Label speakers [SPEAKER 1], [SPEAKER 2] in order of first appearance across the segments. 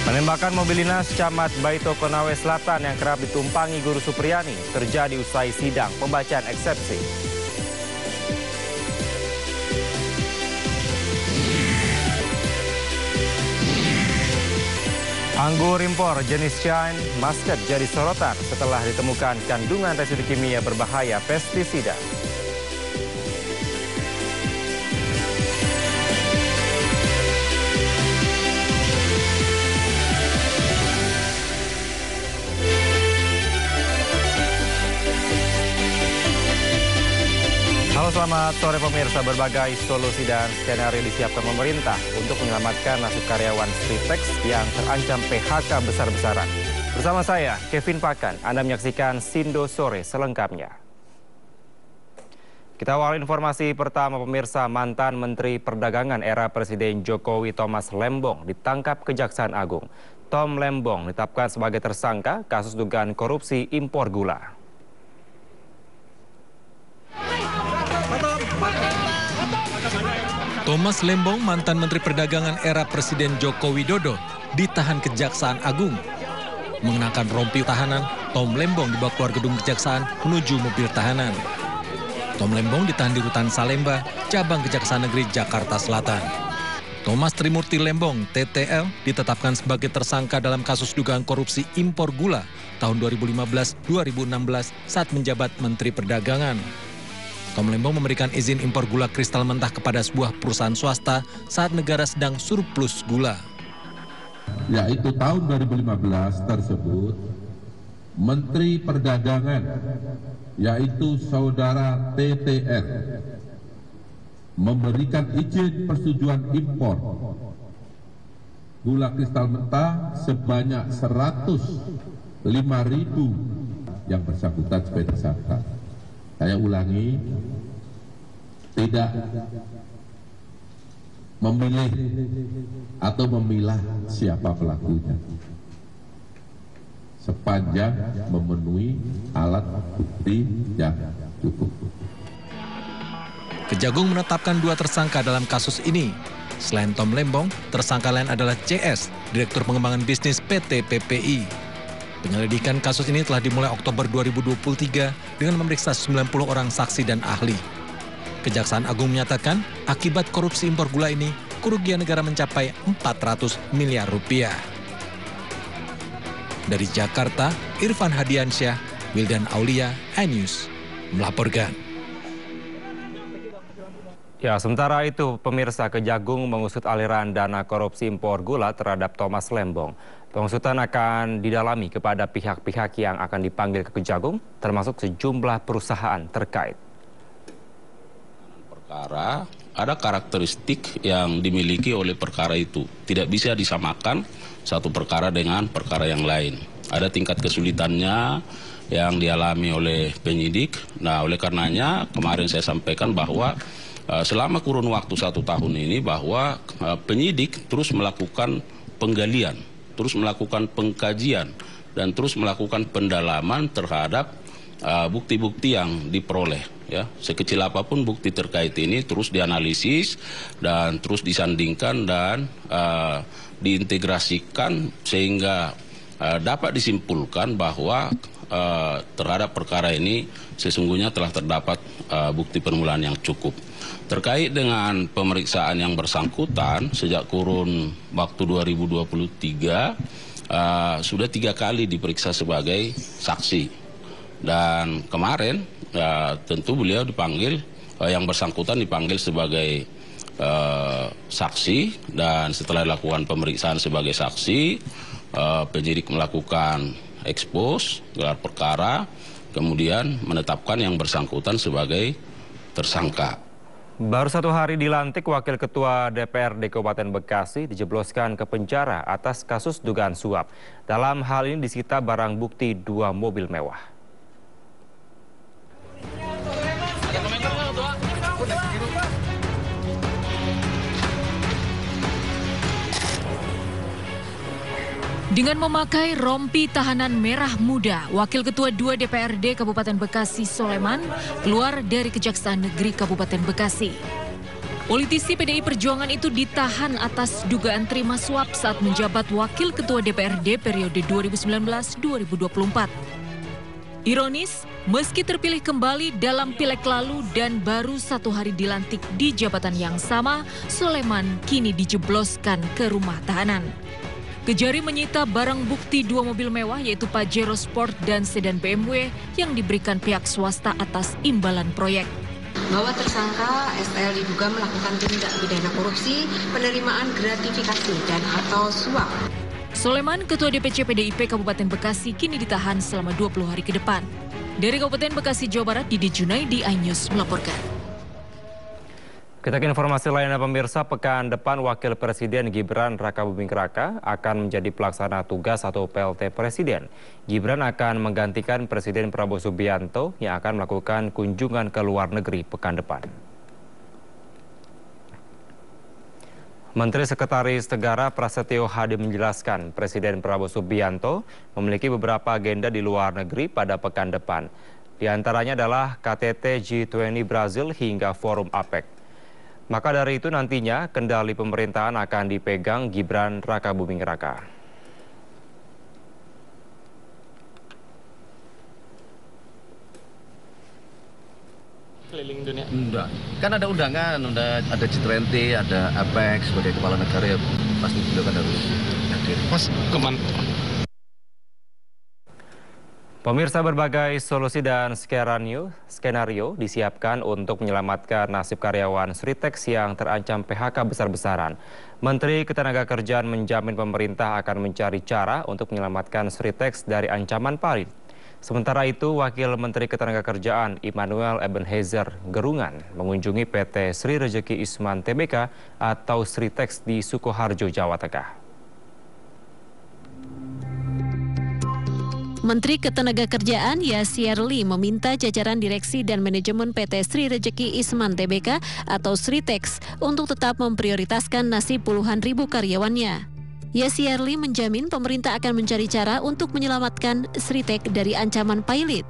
[SPEAKER 1] Penembakan mobil dinas Camat Baito Konawe Selatan yang kerap ditumpangi Guru Supriyani terjadi usai sidang pembacaan eksepsi. Anggur impor jenis Shine Muscat jadi sorotan setelah ditemukan kandungan residu kimia berbahaya pestisida. Halo, selamat sore pemirsa. Berbagai solusi dan skenario disiapkan pemerintah untuk menyelamatkan nasib karyawan Stritex yang terancam PHK besar-besaran. Bersama saya, Kevin Pakan, Anda menyaksikan Sindo Sore selengkapnya. Kita awal informasi pertama pemirsa. Mantan Menteri Perdagangan era Presiden Jokowi Thomas Lembong ditangkap Kejaksaan Agung. Tom Lembong ditetapkan sebagai tersangka kasus dugaan korupsi impor gula.
[SPEAKER 2] Thomas Lembong, mantan Menteri Perdagangan era Presiden Joko Widodo, ditahan Kejaksaan Agung. Mengenakan rompi tahanan, Tom Lembong dibawa keluar gedung Kejaksaan menuju mobil tahanan. Tom Lembong ditahan di Rutan Salemba, cabang Kejaksaan Negeri Jakarta Selatan. Thomas Trimurti Lembong, TTL, ditetapkan sebagai tersangka dalam kasus dugaan korupsi impor gula tahun 2015-2016 saat menjabat Menteri Perdagangan. Tom Lembong memberikan izin impor gula kristal mentah kepada sebuah perusahaan swasta saat negara sedang surplus gula.
[SPEAKER 3] Yaitu tahun 2015 tersebut, Menteri Perdagangan, yaitu Saudara TTR, memberikan izin persetujuan impor gula kristal mentah sebanyak 105.000 yang bersangkutan sebagai tersangka. Saya ulangi, tidak memilih atau memilah siapa pelakunya, sepanjang memenuhi alat bukti yang cukup.
[SPEAKER 2] Kejagung menetapkan 2 tersangka dalam kasus ini. Selain Tom Lembong, tersangka lain adalah CS, Direktur Pengembangan Bisnis PT PPI. Penyelidikan kasus ini telah dimulai Oktober 2023 dengan memeriksa 90 orang saksi dan ahli. Kejaksaan Agung menyatakan akibat korupsi impor gula ini, kerugian negara mencapai 400 miliar rupiah. Dari Jakarta, Irfan Hadiansyah, Wildan Aulia, iNews melaporkan.
[SPEAKER 1] Ya, sementara itu pemirsa, Kejagung mengusut aliran dana korupsi impor gula terhadap Thomas Lembong. Pengusutan akan didalami kepada pihak-pihak yang akan dipanggil ke Kejagung, termasuk sejumlah perusahaan terkait.
[SPEAKER 4] Perkara ada karakteristik yang dimiliki oleh perkara itu. Tidak bisa disamakan satu perkara dengan perkara yang lain. Ada tingkat kesulitannya yang dialami oleh penyidik. Nah, oleh karenanya kemarin saya sampaikan bahwa selama kurun waktu 1 tahun ini bahwa penyidik terus melakukan penggalian, terus melakukan pengkajian, dan terus melakukan pendalaman terhadap bukti-bukti yang diperoleh. Ya, sekecil apapun bukti terkait ini terus dianalisis dan terus disandingkan dan diintegrasikan sehingga dapat disimpulkan bahwa terhadap perkara ini sesungguhnya telah terdapat bukti permulaan yang cukup. Terkait dengan pemeriksaan yang bersangkutan sejak kurun waktu 2023 sudah 3 kali diperiksa sebagai saksi. Dan kemarin tentu beliau dipanggil, yang bersangkutan dipanggil sebagai saksi, dan setelah dilakukan pemeriksaan sebagai saksi, penyidik melakukan ekspos gelar perkara, kemudian menetapkan yang bersangkutan sebagai tersangka.
[SPEAKER 1] Baru 1 hari dilantik, Wakil Ketua DPRD Kabupaten Bekasi dijebloskan ke penjara atas kasus dugaan suap. Dalam hal ini disita barang bukti 2 mobil mewah.
[SPEAKER 5] Dengan memakai rompi tahanan merah muda, Wakil Ketua 2 DPRD Kabupaten Bekasi Soleman keluar dari Kejaksaan Negeri Kabupaten Bekasi. Politisi PDI Perjuangan itu ditahan atas dugaan terima suap saat menjabat Wakil Ketua DPRD periode 2019-2024. Ironis, meski terpilih kembali dalam pileg lalu dan baru 1 hari dilantik di jabatan yang sama, Soleman kini dijebloskan ke rumah tahanan. Kejari menyita barang bukti 2 mobil mewah yaitu Pajero Sport dan sedan BMW yang diberikan pihak swasta atas imbalan proyek.
[SPEAKER 6] Bahwa tersangka SL diduga melakukan tindak pidana korupsi, penerimaan gratifikasi dan atau suap.
[SPEAKER 5] Soleman, Ketua DPC PDIP Kabupaten Bekasi, kini ditahan selama 20 hari ke depan. Dari Kabupaten Bekasi, Jawa Barat, Didi Junaidi, iNews melaporkan.
[SPEAKER 1] Kita ke informasi lainnya pemirsa, pekan depan Wakil Presiden Gibran Rakabuming Raka akan menjadi pelaksana tugas atau PLT Presiden. Gibran akan menggantikan Presiden Prabowo Subianto yang akan melakukan kunjungan ke luar negeri pekan depan. Menteri Sekretaris Negara Prasetyo Hadi menjelaskan Presiden Prabowo Subianto memiliki beberapa agenda di luar negeri pada pekan depan. Di antaranya adalah KTT G20 Brazil hingga Forum APEC. Maka dari itu nantinya kendali pemerintahan akan dipegang Gibran Rakabuming Raka.
[SPEAKER 7] Keliling dunia? Enggak. Kan ada undangan, ada G20, ada APEC sebagai kepala negara ya pasti beliau kan harus hadir. Mas, kemana?
[SPEAKER 1] Pemirsa, berbagai solusi dan skenario disiapkan untuk menyelamatkan nasib karyawan Sritex yang terancam PHK besar-besaran. Menteri Ketenagakerjaan menjamin pemerintah akan mencari cara untuk menyelamatkan Sritex dari ancaman parit. Sementara itu, Wakil Menteri Ketenagakerjaan Immanuel Ebenezer Gerungan mengunjungi PT Sri Rejeki Isman Tbk atau Sritex di Sukoharjo, Jawa Tengah.
[SPEAKER 8] Menteri Ketenagakerjaan Yasirli meminta jajaran direksi dan manajemen PT Sri Rejeki Isman Tbk atau Sritex untuk tetap memprioritaskan nasib puluhan ribu karyawannya. Yasirli menjamin pemerintah akan mencari cara untuk menyelamatkan Sritex dari ancaman pailit.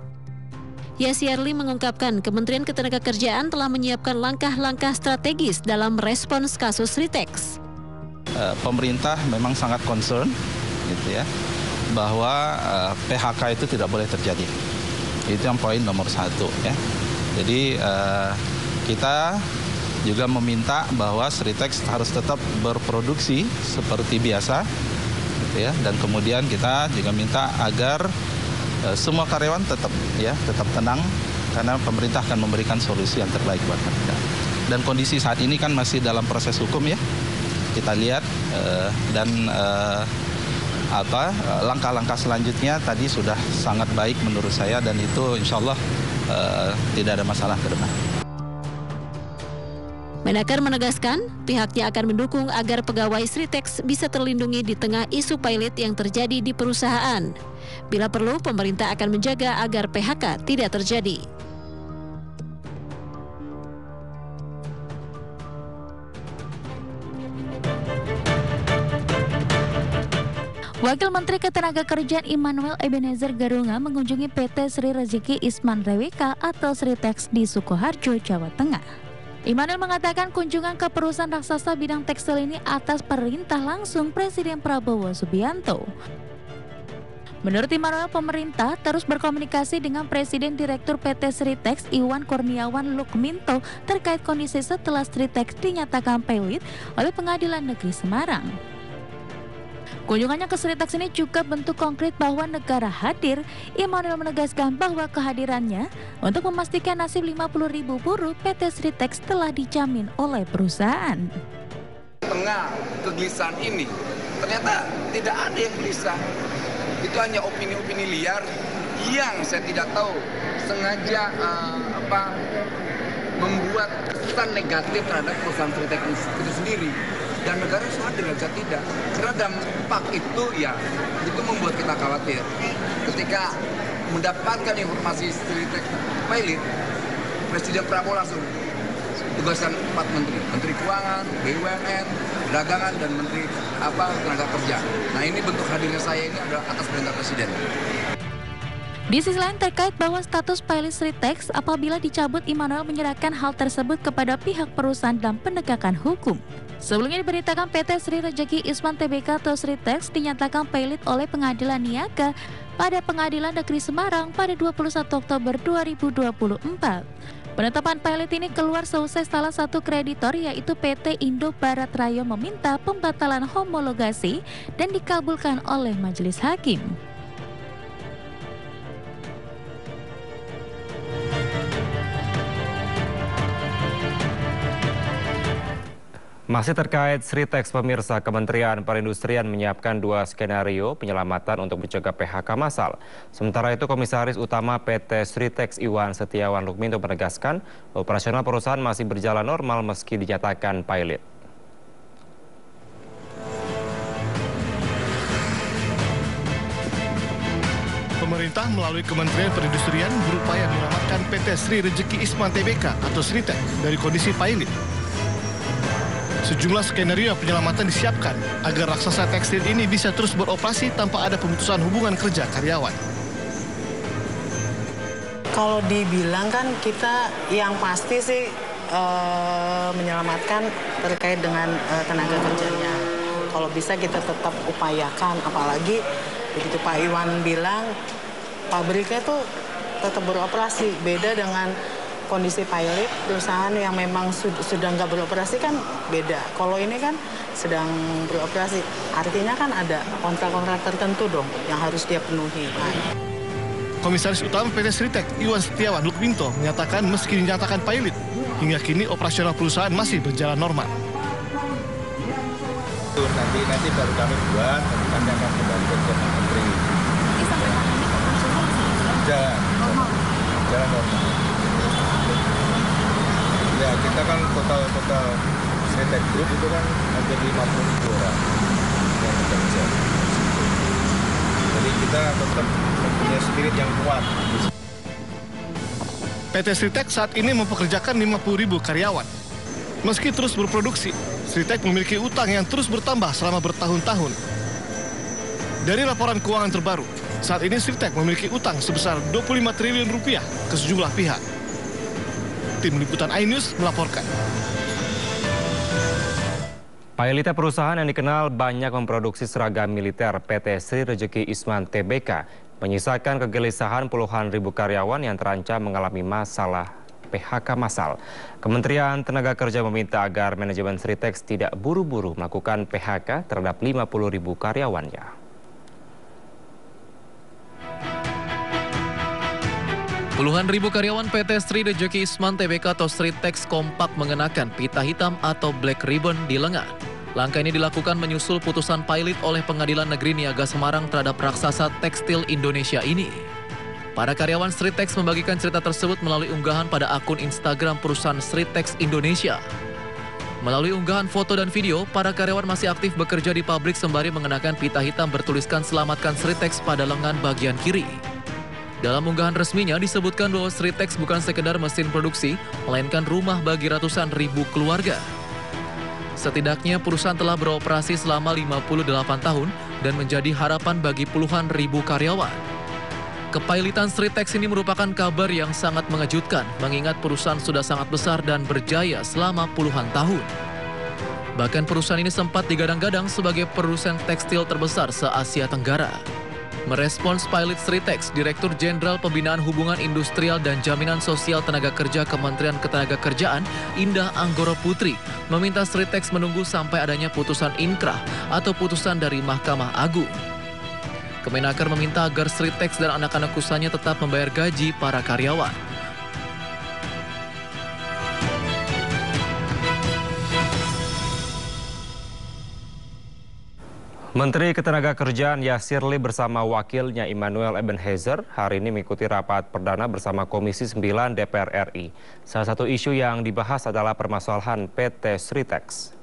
[SPEAKER 8] Yasirli mengungkapkan Kementerian Ketenagakerjaan telah menyiapkan langkah-langkah strategis dalam respons kasus Sritex.
[SPEAKER 9] Pemerintah memang sangat concern, gitu ya, bahwa PHK itu tidak boleh terjadi. Itu yang poin nomor 1 ya. Jadi kita juga meminta bahwa Sritex harus tetap berproduksi seperti biasa, gitu ya. Dan kemudian kita juga minta agar semua karyawan tetap tenang karena pemerintah akan memberikan solusi yang terbaik buat mereka. Dan kondisi saat ini kan masih dalam proses hukum ya. Kita lihat dan langkah-langkah selanjutnya tadi sudah sangat baik menurut saya dan itu insya Allah tidak ada masalah ke depan.
[SPEAKER 8] Menakar menegaskan pihaknya akan mendukung agar pegawai Sritex bisa terlindungi di tengah isu pailit yang terjadi di perusahaan. Bila perlu, pemerintah akan menjaga agar PHK tidak terjadi.
[SPEAKER 10] Wakil Menteri Ketenagakerjaan Immanuel Ebenezer Gerungan mengunjungi PT Sri Rejeki Isman Tbk atau Sritex di Sukoharjo, Jawa Tengah. Immanuel mengatakan kunjungan ke perusahaan raksasa bidang tekstil ini atas perintah langsung Presiden Prabowo Subianto. Menurut Immanuel, pemerintah terus berkomunikasi dengan Presiden Direktur PT Sritex Iwan Kurniawan Lukminto terkait kondisi setelah Sritex dinyatakan pailit oleh Pengadilan Negeri Semarang. Kunjungannya ke Sritex ini juga bentuk konkret bahwa negara hadir. Immanuel menegaskan bahwa kehadirannya untuk memastikan nasib 50.000 buruh PT Sritex telah dijamin oleh perusahaan.
[SPEAKER 11] Tengah kegelisahan ini, ternyata tidak ada yang gelisah. Itu hanya opini-opini liar yang saya tidak tahu sengaja membuat kesan negatif terhadap perusahaan Sritex itu sendiri. Dan negara sadar nggak bisa tidak. Karena dampak itu itu membuat kita khawatir. Ketika mendapatkan informasi Sritex pailit, Presiden Prabowo langsung tugaskan 4 menteri, Menteri Keuangan, BUMN, Perdagangan, dan Menteri Tenaga Kerja. Nah, ini bentuk hadirnya saya ini adalah atas perintah Presiden.
[SPEAKER 10] Di sisi lain terkait bahwa status pilot Sritex apabila dicabut, Immanuel menyerahkan hal tersebut kepada pihak perusahaan dalam penegakan hukum. Sebelumnya diberitakan PT Sri Rejeki Isman Tbk atau Sritex dinyatakan pilot oleh Pengadilan Niaga pada Pengadilan Negeri Semarang pada 21 Oktober 2024. Penetapan pilot ini keluar seusai salah satu kreditor yaitu PT Indo Barat Rayo meminta pembatalan homologasi dan dikabulkan oleh majelis hakim.
[SPEAKER 1] Masih terkait Sritex, pemirsa, Kementerian Perindustrian menyiapkan 2 skenario penyelamatan untuk mencegah PHK massal. Sementara itu, Komisaris Utama PT Sritex Iwan Setiawan Lukminto menegaskan operasional perusahaan masih berjalan normal meski dinyatakan pilot.
[SPEAKER 12] Pemerintah melalui Kementerian Perindustrian berupaya menyelamatkan PT Sri Rejeki Isman Tbk atau Sritex dari kondisi pilot. Sejumlah skenario penyelamatan disiapkan agar raksasa tekstil ini bisa terus beroperasi tanpa ada pemutusan hubungan kerja karyawan.
[SPEAKER 13] Kalau dibilang kan kita yang pasti sih menyelamatkan terkait dengan tenaga kerjanya. Kalau bisa kita tetap upayakan, apalagi begitu Pak Iwan bilang pabriknya tuh tetap beroperasi, beda dengan kondisi pilot, perusahaan yang memang sudah nggak beroperasi kan beda. Kalau ini kan sedang beroperasi, artinya kan ada kontrak-kontrak tertentu dong yang harus dia penuhi.
[SPEAKER 12] Komisaris Utama PT Sritex Iwan Setiawan Lukminto menyatakan meski dinyatakan pilot, hingga kini operasional perusahaan masih berjalan normal.
[SPEAKER 14] Nanti baru kami buat, nanti kami akan kembali ke Pak Menteri.
[SPEAKER 10] Jadi sampai saat ini operasional
[SPEAKER 14] jalan normal. Ya, kita kan total Sritex Group itu kan hampir 50.000 orang yang bekerja. Jadi kita tetap mempunyai spirit yang kuat.
[SPEAKER 12] PT Sritex saat ini mempekerjakan 50.000 karyawan. Meski terus berproduksi, Sritex memiliki utang yang terus bertambah selama bertahun-tahun. Dari laporan keuangan terbaru, saat ini Sritex memiliki utang sebesar 25 triliun rupiah ke sejumlah pihak. Tim Liputan iNews melaporkan.
[SPEAKER 1] Pilotnya perusahaan yang dikenal banyak memproduksi seragam militer PT Sri Rejeki Isman Tbk menyisakan kegelisahan puluhan ribu karyawan yang terancam mengalami masalah PHK massal. Kementerian Tenaga Kerja meminta agar manajemen Sritex tidak buru-buru melakukan PHK terhadap 50.000 karyawannya.
[SPEAKER 15] Puluhan ribu karyawan PT Sri Rejeki Isman Tbk atau Sritex kompak mengenakan pita hitam atau black ribbon di lengan. Langkah ini dilakukan menyusul putusan pilot oleh Pengadilan Negeri Niaga Semarang terhadap raksasa tekstil Indonesia ini. Para karyawan Sritex membagikan cerita tersebut melalui unggahan pada akun Instagram perusahaan Sritex Indonesia. Melalui unggahan foto dan video, para karyawan masih aktif bekerja di pabrik sembari mengenakan pita hitam bertuliskan "Selamatkan Sritex" pada lengan bagian kiri. Dalam unggahan resminya disebutkan bahwa Sritex bukan sekedar mesin produksi, melainkan rumah bagi ratusan ribu keluarga. Setidaknya perusahaan telah beroperasi selama 58 tahun dan menjadi harapan bagi puluhan ribu karyawan. Kepailitan Sritex ini merupakan kabar yang sangat mengejutkan, mengingat perusahaan sudah sangat besar dan berjaya selama puluhan tahun. Bahkan perusahaan ini sempat digadang-gadang sebagai perusahaan tekstil terbesar se-Asia Tenggara. Merespons pilot Sritex, Direktur Jenderal Pembinaan Hubungan Industrial dan Jaminan Sosial Tenaga Kerja Kementerian Ketenagakerjaan, Indah Anggoro Putri, meminta Sritex menunggu sampai adanya putusan inkrah atau putusan dari Mahkamah Agung. Kemenaker meminta agar Sritex dan anak-anak usahanya tetap membayar gaji para karyawan.
[SPEAKER 1] Menteri Ketenagakerjaan Yasir Lee bersama wakilnya Immanuel Ebenezer hari ini mengikuti rapat perdana bersama Komisi 9 DPR RI. Salah satu isu yang dibahas adalah permasalahan PT Sritex.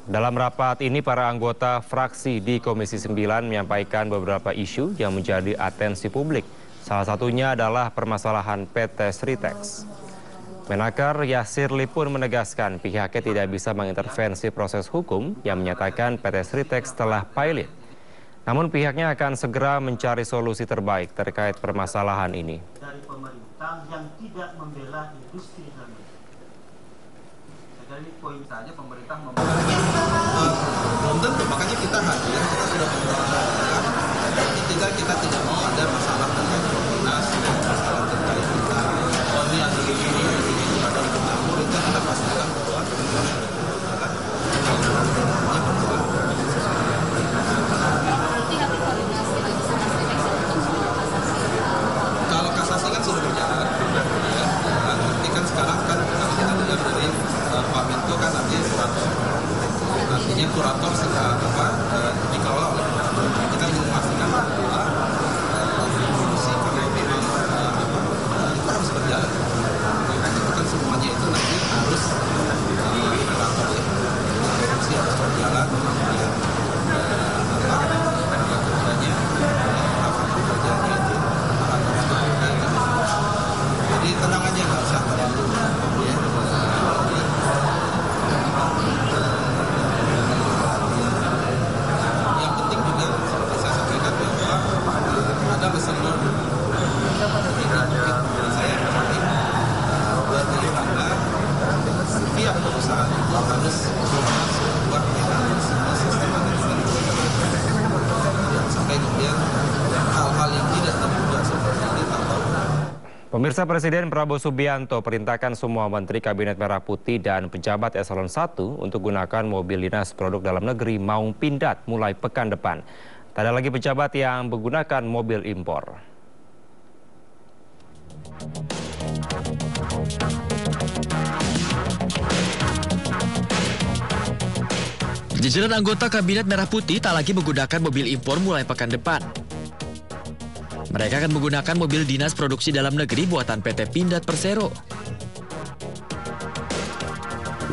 [SPEAKER 1] Dalam rapat ini, para anggota fraksi di Komisi 9 menyampaikan beberapa isu yang menjadi atensi publik. Salah satunya adalah permasalahan PT Sritex. Menaker Yasirli pun menegaskan pihaknya tidak bisa mengintervensi proses hukum yang menyatakan PT Sritex telah pilot. Namun pihaknya akan segera mencari solusi terbaik terkait permasalahan ini.
[SPEAKER 16] Dari pemerintah yang tidak membela industri dalam negeri. Saya ini poin saja pemerintah
[SPEAKER 9] belum tentu, makanya kita hadir, kita sudah memperhatikan. Kita tidak mau ada masalah terkait koordinasi, masalah terkait kita. Oh ini yang ini padahal bercampur, itu kita pastikan bahwa kalau kasasi kan sudah berjalan, ya. Nanti kan sekarang kan kita dengar dari Pak Menko kan nanti kurator. Artinya kurator dikelola oleh kurator. Kita ingin memastikan bahwa fungsi karena memang itu harus berjalan. Itu kan semuanya itu nanti harus di kurator ya. Fungsi harus berjalan, kemudian kerjanya itu jadi tenang aja, nggak usah terlalu ya. Yang penting juga seperti saya sampaikan bahwa ada lesson learned. Saya berpikir berarti anda pihak perusahaan itu harus membuat sistem manajemen sampai kemudian hal-hal yang tidak terduga seperti ini tak tahu.
[SPEAKER 1] Pemirsa, Presiden Prabowo Subianto perintahkan semua Menteri Kabinet Merah Putih dan pejabat eselon 1 untuk gunakan mobil dinas produk dalam negeri Maung Pindad mulai pekan depan. Tak ada lagi pejabat yang menggunakan mobil impor.
[SPEAKER 17] Jajaran anggota Kabinet Merah Putih tak lagi menggunakan mobil impor mulai pekan depan. Mereka akan menggunakan mobil dinas produksi dalam negeri buatan PT Pindad Persero.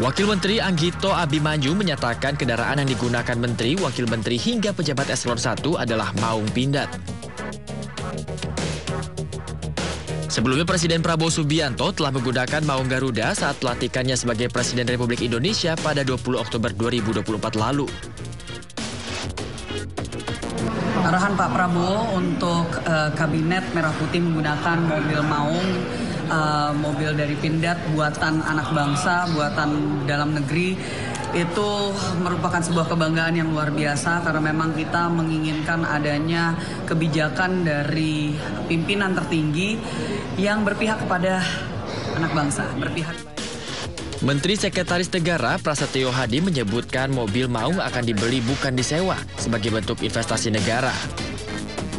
[SPEAKER 17] Wakil Menteri Anggito Abimanyu menyatakan kendaraan yang digunakan Menteri, Wakil Menteri hingga pejabat eselon 1 adalah Maung Pindad. Sebelumnya Presiden Prabowo Subianto telah menggunakan Maung Garuda saat pelantikannya sebagai Presiden Republik Indonesia pada 20 Oktober 2024 lalu.
[SPEAKER 18] Arahan Pak Prabowo untuk Kabinet Merah Putih menggunakan mobil Maung, mobil dari Pindad buatan anak bangsa, buatan dalam negeri, itu merupakan sebuah kebanggaan yang luar biasa karena memang kita menginginkan adanya kebijakan dari pimpinan tertinggi yang berpihak kepada anak bangsa, berpihak.
[SPEAKER 17] Menteri Sekretaris Negara Prasetyo Hadi menyebutkan mobil Maung akan dibeli bukan disewa sebagai bentuk investasi negara.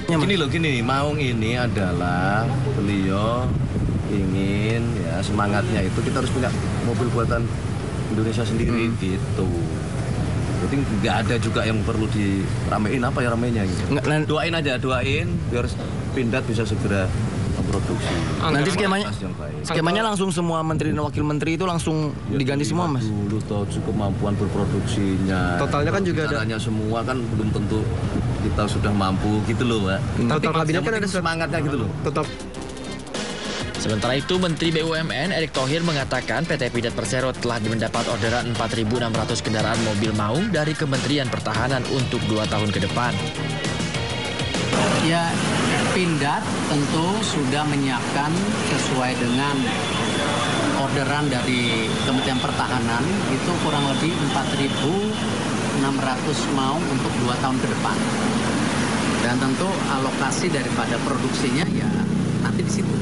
[SPEAKER 7] Gini, Maung ini adalah beliau ingin ya semangatnya itu kita harus punya mobil buatan Indonesia sendiri gitu. Jadi nggak ada juga yang perlu diramein apa ya ramenya gitu. Doain aja, biar Pindad bisa segera produksi.
[SPEAKER 19] Nanti skemanya langsung semua menteri dan wakil menteri itu langsung diganti semua, Mas.
[SPEAKER 7] Dulu tahu cukup mampuan berproduksinya.
[SPEAKER 19] Totalnya kan juga ada.
[SPEAKER 7] Semua kan belum tentu kita sudah mampu gitu loh, Pak.
[SPEAKER 19] Total kabinet kan ada
[SPEAKER 7] semangatnya gitu loh.
[SPEAKER 19] Total.
[SPEAKER 17] Sementara itu, Menteri BUMN Erick Thohir mengatakan PT Pindad Persero telah mendapat orderan 4.600 kendaraan mobil Maung dari Kementerian Pertahanan untuk 2 tahun ke depan.
[SPEAKER 20] Ya, Pindad tentu sudah menyiapkan sesuai dengan orderan dari Kementerian Pertahanan itu kurang lebih 4.600 Maung untuk 2 tahun ke depan. Dan tentu alokasi daripada produksinya ya nanti di situ.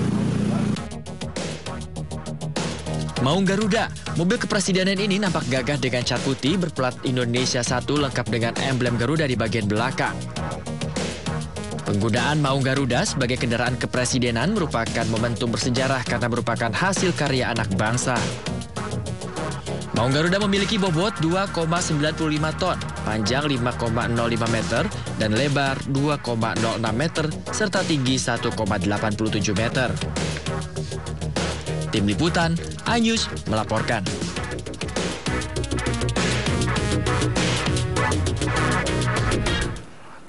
[SPEAKER 17] Maung Garuda, mobil kepresidenan ini nampak gagah dengan cat putih berplat Indonesia 1 lengkap dengan emblem Garuda di bagian belakang. Penggunaan Maung Garuda sebagai kendaraan kepresidenan merupakan momentum bersejarah karena merupakan hasil karya anak bangsa. Maung Garuda memiliki bobot 2,95 ton, panjang 5,05 meter, dan lebar 2,06 meter, serta tinggi 1,87 meter. Tim Liputan, iNews melaporkan.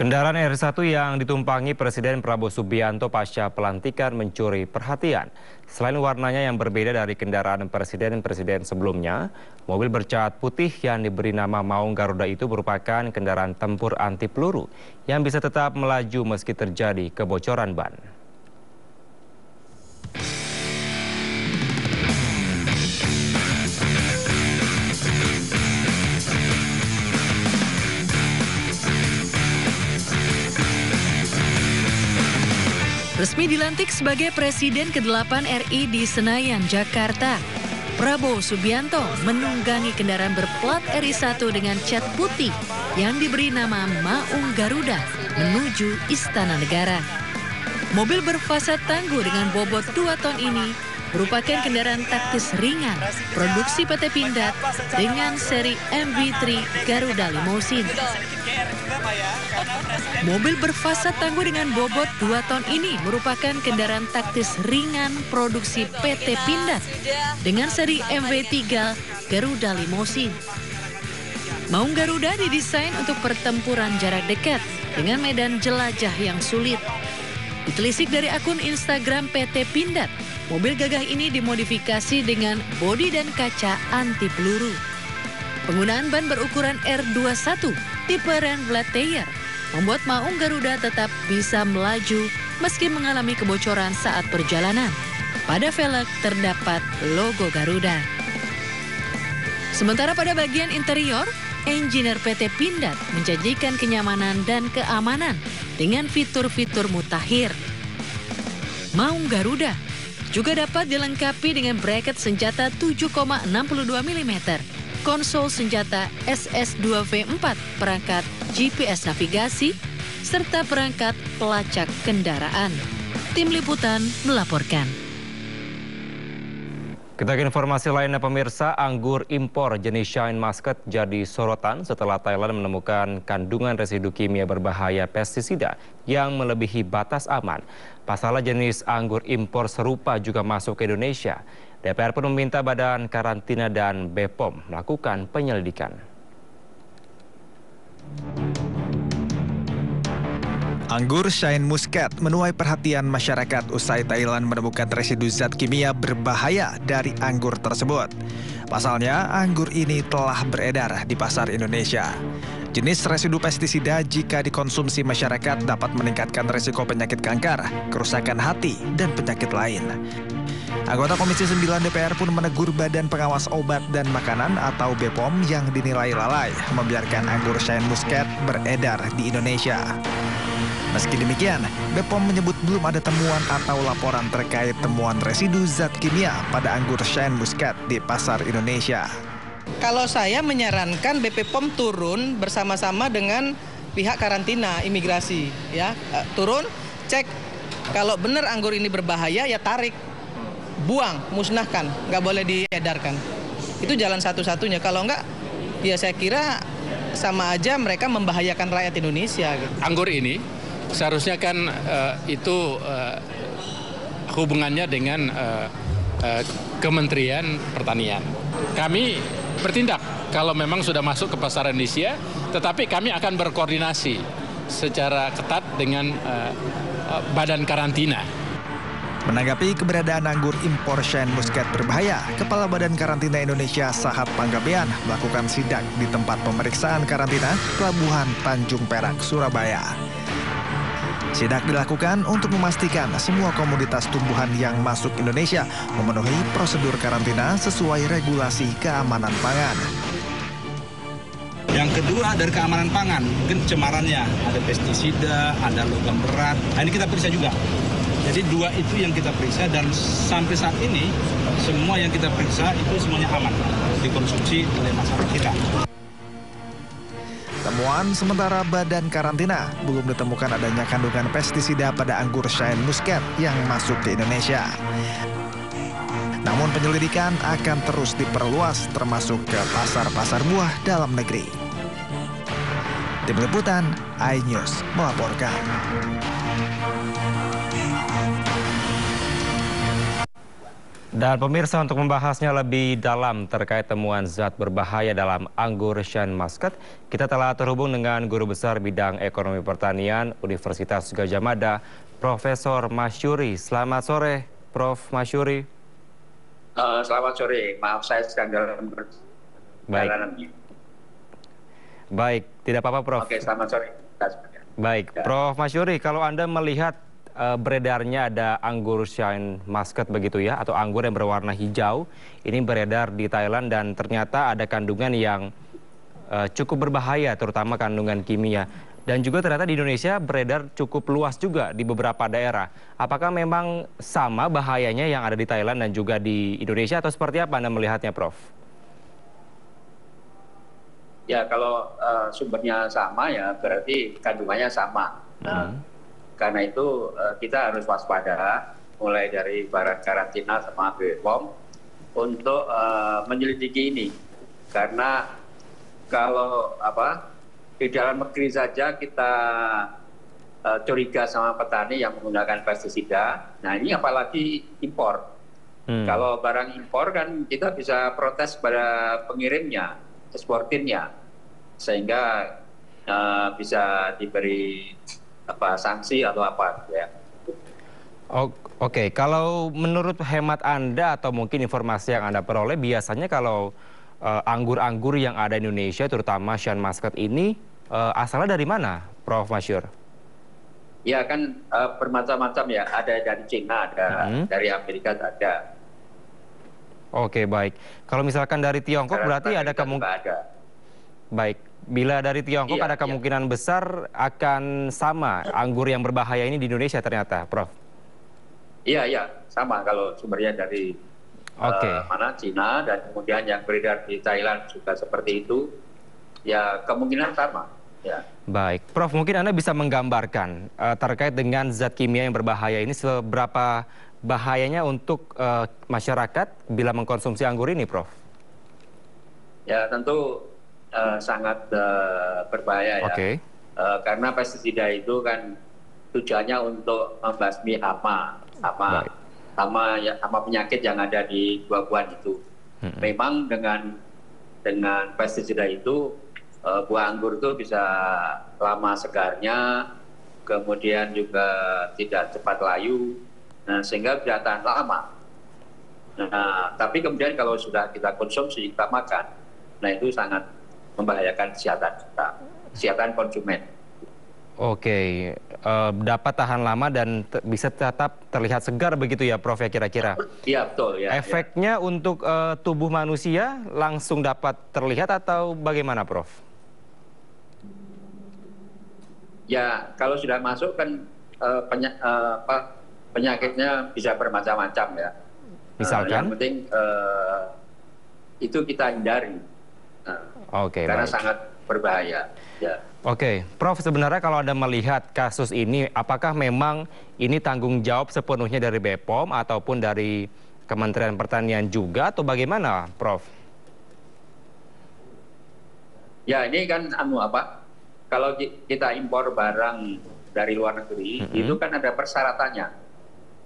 [SPEAKER 1] Kendaraan R1 yang ditumpangi Presiden Prabowo Subianto pasca pelantikan mencuri perhatian. Selain warnanya yang berbeda dari kendaraan presiden-presiden sebelumnya, mobil bercat putih yang diberi nama Maung Garuda itu merupakan kendaraan tempur anti peluru yang bisa tetap melaju meski terjadi kebocoran ban.
[SPEAKER 5] Resmi dilantik sebagai Presiden ke-8 RI di Senayan, Jakarta. Prabowo Subianto menunggangi kendaraan berplat RI1 dengan cat putih yang diberi nama Maung Garuda menuju Istana Negara. Mobil berfasad tangguh dengan bobot 2 ton ini merupakan kendaraan taktis ringan produksi PT Pindad dengan seri MV3 Garuda Limousine. Mobil berfasad tangguh dengan bobot 2 ton ini merupakan kendaraan taktis ringan produksi PT Pindad dengan seri MV3 Garuda Limousine. Maung Garuda didesain untuk pertempuran jarak dekat dengan medan jelajah yang sulit. Ditelisik dari akun Instagram PT Pindad, mobil gagah ini dimodifikasi dengan bodi dan kaca anti peluru. Penggunaan ban berukuran R21 tipe Rennblad Tire membuat Maung Garuda tetap bisa melaju meski mengalami kebocoran saat perjalanan. Pada velg terdapat logo Garuda. Sementara pada bagian interior, engineer PT Pindad menjanjikan kenyamanan dan keamanan dengan fitur-fitur mutakhir. Maung Garuda juga dapat dilengkapi dengan bracket senjata 7,62 mm, konsol senjata SS2V4, perangkat GPS navigasi, serta perangkat pelacak kendaraan. Tim Liputan melaporkan.
[SPEAKER 1] Kita ke informasi lainnya pemirsa, anggur impor jenis Shine Muscat jadi sorotan setelah Thailand menemukan kandungan residu kimia berbahaya pestisida yang melebihi batas aman. Pasalnya jenis anggur impor serupa juga masuk ke Indonesia. DPR pun meminta Badan Karantina dan BPOM melakukan penyelidikan.
[SPEAKER 21] Anggur Shine Muscat menuai perhatian masyarakat usai Thailand menemukan residu zat kimia berbahaya dari anggur tersebut. Pasalnya, anggur ini telah beredar di pasar Indonesia. Jenis residu pestisida jika dikonsumsi masyarakat dapat meningkatkan risiko penyakit kanker, kerusakan hati, dan penyakit lain. Anggota Komisi 9 DPR pun menegur Badan Pengawas Obat dan Makanan atau BPOM yang dinilai lalai membiarkan anggur Shine Muscat beredar di Indonesia. Meski demikian, BPOM menyebut belum ada temuan atau laporan terkait temuan residu zat kimia pada anggur Shine Muscat di pasar Indonesia.
[SPEAKER 22] Kalau saya menyarankan BPOM turun bersama-sama dengan pihak karantina imigrasi, ya turun, cek kalau benar anggur ini berbahaya ya tarik, buang, musnahkan, nggak boleh diedarkan. Itu jalan satu-satunya. Kalau nggak, ya saya kira sama aja mereka membahayakan rakyat Indonesia. Gitu.
[SPEAKER 23] Anggur ini seharusnya kan itu hubungannya dengan Kementerian Pertanian. Kami bertindak kalau memang sudah masuk ke pasar Indonesia, tetapi kami akan berkoordinasi secara ketat dengan Badan Karantina.
[SPEAKER 21] Menanggapi keberadaan anggur impor Shine Muscat berbahaya, Kepala Badan Karantina Indonesia Sahat Panggabean melakukan sidak di tempat pemeriksaan karantina Pelabuhan Tanjung Perak, Surabaya. Sidak dilakukan untuk memastikan semua komoditas tumbuhan yang masuk Indonesia memenuhi prosedur karantina sesuai regulasi keamanan pangan.
[SPEAKER 24] Yang kedua dari keamanan pangan, mungkin pencemarannya, ada pestisida, ada logam berat, nah ini kita periksa juga. Jadi dua itu yang kita periksa dan sampai saat ini semua yang kita periksa itu semuanya aman dikonsumsi oleh masyarakat kita.
[SPEAKER 21] Temuan sementara Badan Karantina belum ditemukan adanya kandungan pestisida pada anggur Shine Muscat yang masuk ke Indonesia. Namun penyelidikan akan terus diperluas termasuk ke pasar-pasar buah dalam negeri. Tim Liputan, iNews melaporkan.
[SPEAKER 1] Dan pemirsa, untuk membahasnya lebih dalam terkait temuan zat berbahaya dalam anggur Shine Muscat, kita telah terhubung dengan Guru Besar Bidang Ekonomi Pertanian Universitas Gadjah Mada, Profesor Masyuri. Selamat sore, Prof. Masyuri.
[SPEAKER 2] Selamat sore, maaf saya sedang dalam perjalanan.
[SPEAKER 1] Baik, tidak apa-apa, Prof.
[SPEAKER 2] Oke, selamat sore.
[SPEAKER 1] Baik, Prof. Masyuri, kalau Anda melihat beredarnya ada anggur Shine Muscat begitu ya, atau anggur yang berwarna hijau, ini beredar di Thailand dan ternyata ada kandungan yang cukup berbahaya, terutama kandungan kimia. Dan juga ternyata di Indonesia beredar cukup luas juga di beberapa daerah. Apakah memang sama bahayanya yang ada di Thailand dan juga di Indonesia, atau seperti apa Anda melihatnya, Prof?
[SPEAKER 2] Ya, kalau sumbernya sama ya berarti kandungannya sama. Karena itu kita harus waspada, mulai dari baran karantina sama BPOM untuk menyelidiki ini. Karena kalau di dalam negeri saja kita curiga sama petani yang menggunakan pestisida, nah ini apalagi impor. Kalau barang impor kan kita bisa protes pada pengirimnya, eksportirnya, sehingga bisa diberi sanksi atau apa ya.
[SPEAKER 1] Oke, kalau menurut hemat Anda atau mungkin informasi yang Anda peroleh, biasanya kalau anggur-anggur yang ada di Indonesia, terutama Shine Muscat ini, asalnya dari mana, Prof. Masyur?
[SPEAKER 2] Ya kan bermacam-macam ya, ada dari Cina, ada dari Amerika, ada.
[SPEAKER 1] Oke, baik. Kalau misalkan dari Tiongkok berarti ada kemungkinan. Baik, bila dari Tiongkok ada kemungkinan besar akan sama anggur yang berbahaya ini di Indonesia ternyata, Prof.
[SPEAKER 2] Iya, sama kalau sumbernya dari mana Cina, dan kemudian yang beredar di Thailand juga seperti itu, ya kemungkinan sama. Ya.
[SPEAKER 1] Baik, Prof, mungkin Anda bisa menggambarkan terkait dengan zat kimia yang berbahaya ini, seberapa bahayanya untuk masyarakat bila mengkonsumsi anggur ini, Prof?
[SPEAKER 2] Ya, tentu sangat berbahaya ya. Karena pestisida itu kan tujuannya untuk membasmi hama penyakit yang ada di buah-buahan itu. Memang dengan pestisida itu buah anggur itu bisa lama segarnya, kemudian juga tidak cepat layu, sehingga bisa tahan lama. Nah, tapi kemudian kalau sudah kita konsumsi, kita makan, nah itu sangat membahayakan kesehatan kita, kesehatan konsumen.
[SPEAKER 1] Oke, dapat tahan lama dan bisa tetap terlihat segar begitu ya, Prof, ya kira-kira?
[SPEAKER 2] Iya, betul ya.
[SPEAKER 1] Efeknya untuk tubuh manusia langsung dapat terlihat atau bagaimana, Prof?
[SPEAKER 2] Ya, kalau sudah masuk kan penyakitnya bisa bermacam-macam ya.
[SPEAKER 1] Misalkan?
[SPEAKER 2] Yang penting itu kita hindari. Karena sangat berbahaya. Ya.
[SPEAKER 1] Oke, Prof, sebenarnya kalau Anda melihat kasus ini, apakah memang ini tanggung jawab sepenuhnya dari BPOM ataupun dari Kementerian Pertanian juga, atau bagaimana, Prof?
[SPEAKER 2] Ya, ini kan kalau kita impor barang dari luar negeri, itu kan ada persyaratannya.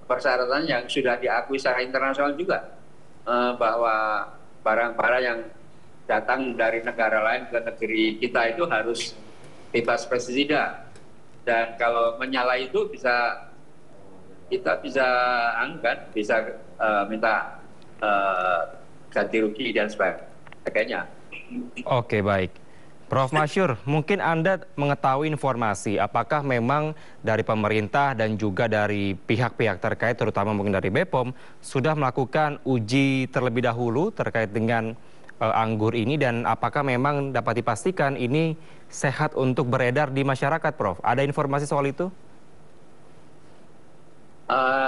[SPEAKER 2] Persyaratan yang sudah diakui secara internasional juga, bahwa barang-barang yang datang dari negara lain ke negeri kita itu harus bebas pestisida, dan kalau menyalahi itu kita bisa minta ganti rugi dan sebagainya.
[SPEAKER 1] Oke, baik. Prof. Masyur, mungkin Anda mengetahui informasi apakah memang dari pemerintah dan juga dari pihak-pihak terkait, terutama mungkin dari BPOM, sudah melakukan uji terlebih dahulu terkait dengan anggur ini, dan apakah memang dapat dipastikan ini sehat untuk beredar di masyarakat, Prof? Ada informasi soal itu?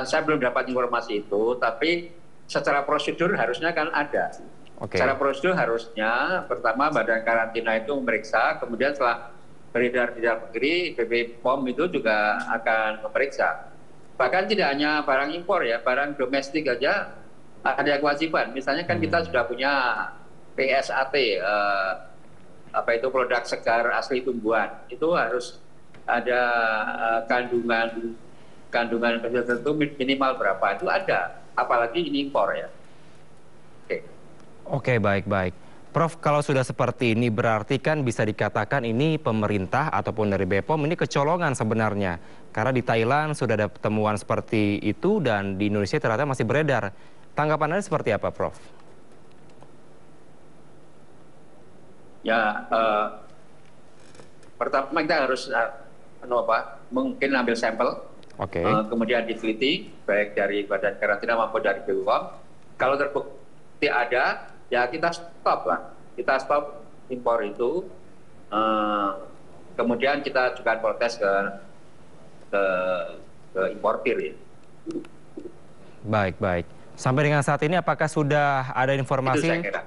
[SPEAKER 2] Saya belum dapat informasi itu, tapi secara prosedur harusnya kan ada. Secara prosedur harusnya pertama Badan Karantina itu memeriksa, kemudian setelah beredar di dalam negeri, BPOM itu juga akan memeriksa. Bahkan tidak hanya barang impor ya, barang domestik aja ada kewajiban. Misalnya kan kita sudah punya PSAT, produk segar asli tumbuhan, itu harus ada kandungan tertentu minimal berapa, itu ada. apalagi ini impor ya.
[SPEAKER 1] Oke, baik. Prof, kalau sudah seperti ini berarti kan bisa dikatakan ini pemerintah ataupun dari BPOM ini kecolongan sebenarnya. Karena di Thailand sudah ada temuan seperti itu dan di Indonesia ternyata masih beredar. Tanggapan Anda seperti apa, Prof?
[SPEAKER 2] Ya, pertama kita harus mungkin ambil sampel, kemudian diteliti baik dari Badan Karantina maupun dari BPOM. Kalau terbukti ada, ya kita stop lah. Kita stop impor itu. Kemudian kita juga protes ke importir ya.
[SPEAKER 1] Baik. Sampai dengan saat ini apakah sudah ada informasi?
[SPEAKER 2] Itu saya kira.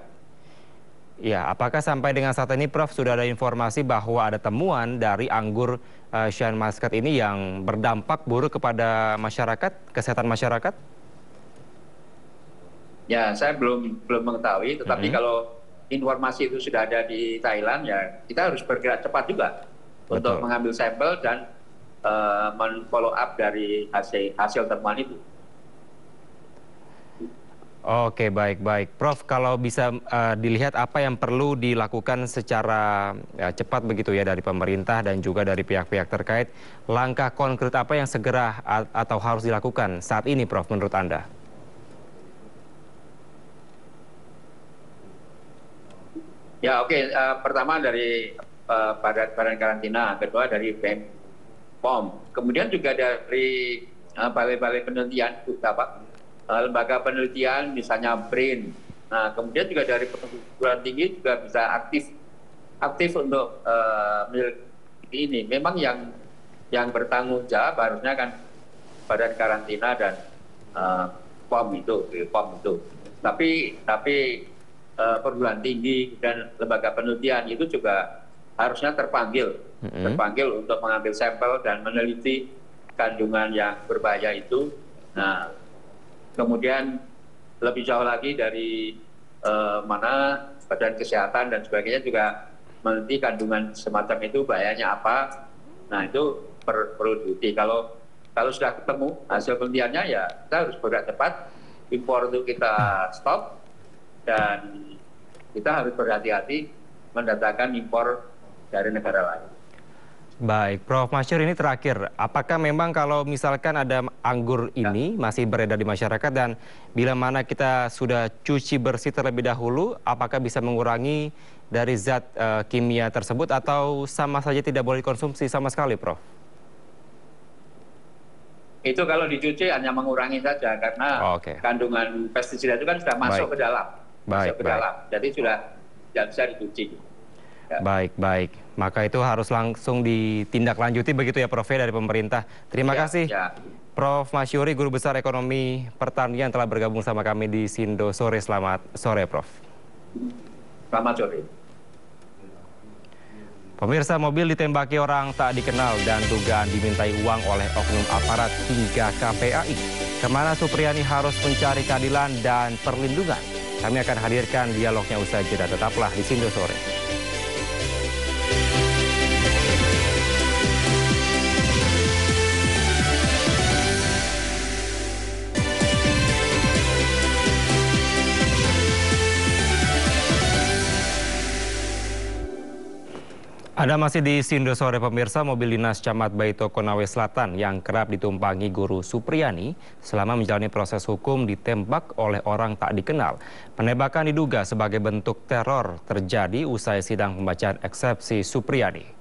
[SPEAKER 1] Ya, apakah sampai dengan saat ini Prof sudah ada informasi bahwa ada temuan dari anggur Shine Muscat ini yang berdampak buruk kepada masyarakat, kesehatan masyarakat?
[SPEAKER 2] Ya, saya belum mengetahui, tetapi kalau informasi itu sudah ada di Thailand, ya kita harus bergerak cepat juga untuk mengambil sampel dan men-follow up dari hasil temuan itu.
[SPEAKER 1] Oke, baik. Prof, kalau bisa dilihat apa yang perlu dilakukan secara cepat begitu ya dari pemerintah dan juga dari pihak-pihak terkait, langkah konkret apa yang segera atau harus dilakukan saat ini, Prof, menurut Anda?
[SPEAKER 2] Ya, oke. Pertama dari Badan Karantina, kedua dari BPOM, kemudian juga dari balai-balai penelitian, lembaga penelitian misalnya BRIN. Nah, kemudian juga dari perguruan tinggi juga bisa aktif untuk ini. Memang yang bertanggung jawab harusnya kan Badan Karantina dan POM itu. Tapi perguruan tinggi dan lembaga penelitian itu juga harusnya terpanggil untuk mengambil sampel dan meneliti kandungan yang berbahaya itu. Nah, kemudian lebih jauh lagi dari Badan Kesehatan dan sebagainya juga meneliti kandungan semacam itu bahayanya apa. Nah, itu perlu diuji. Kalau sudah ketemu hasil penelitiannya, ya kita harus bergerak cepat, impor itu kita stop, dan kita harus berhati-hati mendatangkan impor dari negara lain.
[SPEAKER 1] Baik, Prof. Masyur, ini terakhir. Apakah memang kalau misalkan ada anggur ini masih beredar di masyarakat dan bila mana kita sudah cuci bersih terlebih dahulu, apakah bisa mengurangi dari zat kimia tersebut atau sama saja tidak boleh dikonsumsi sama sekali, Prof?
[SPEAKER 2] Itu kalau dicuci hanya mengurangi saja karena kandungan pestisida itu kan sudah masuk ke dalam. Jadi sudah tidak bisa dicuci. Ya.
[SPEAKER 1] Baik. Maka itu harus langsung ditindaklanjuti begitu ya, Prof, dari pemerintah. Terima kasih, Prof. Masyuri, Guru Besar Ekonomi Pertanian, telah bergabung sama kami di Sindo Sore. Selamat sore, Prof.
[SPEAKER 2] Selamat sore.
[SPEAKER 1] Pemirsa, mobil ditembaki orang tak dikenal dan dugaan dimintai uang oleh oknum aparat hingga KPAI. Kemana Supriyani harus mencari keadilan dan perlindungan? Kami akan hadirkan dialognya usai jeda. Tetaplah di Sindo Sore. Anda masih di Sindo Sore, pemirsa. Mobil dinas Camat Baito Konawe Selatan yang kerap ditumpangi Guru Supriyani selama menjalani proses hukum ditembak oleh orang tak dikenal. Penembakan diduga sebagai bentuk teror terjadi usai sidang pembacaan eksepsi Supriyani.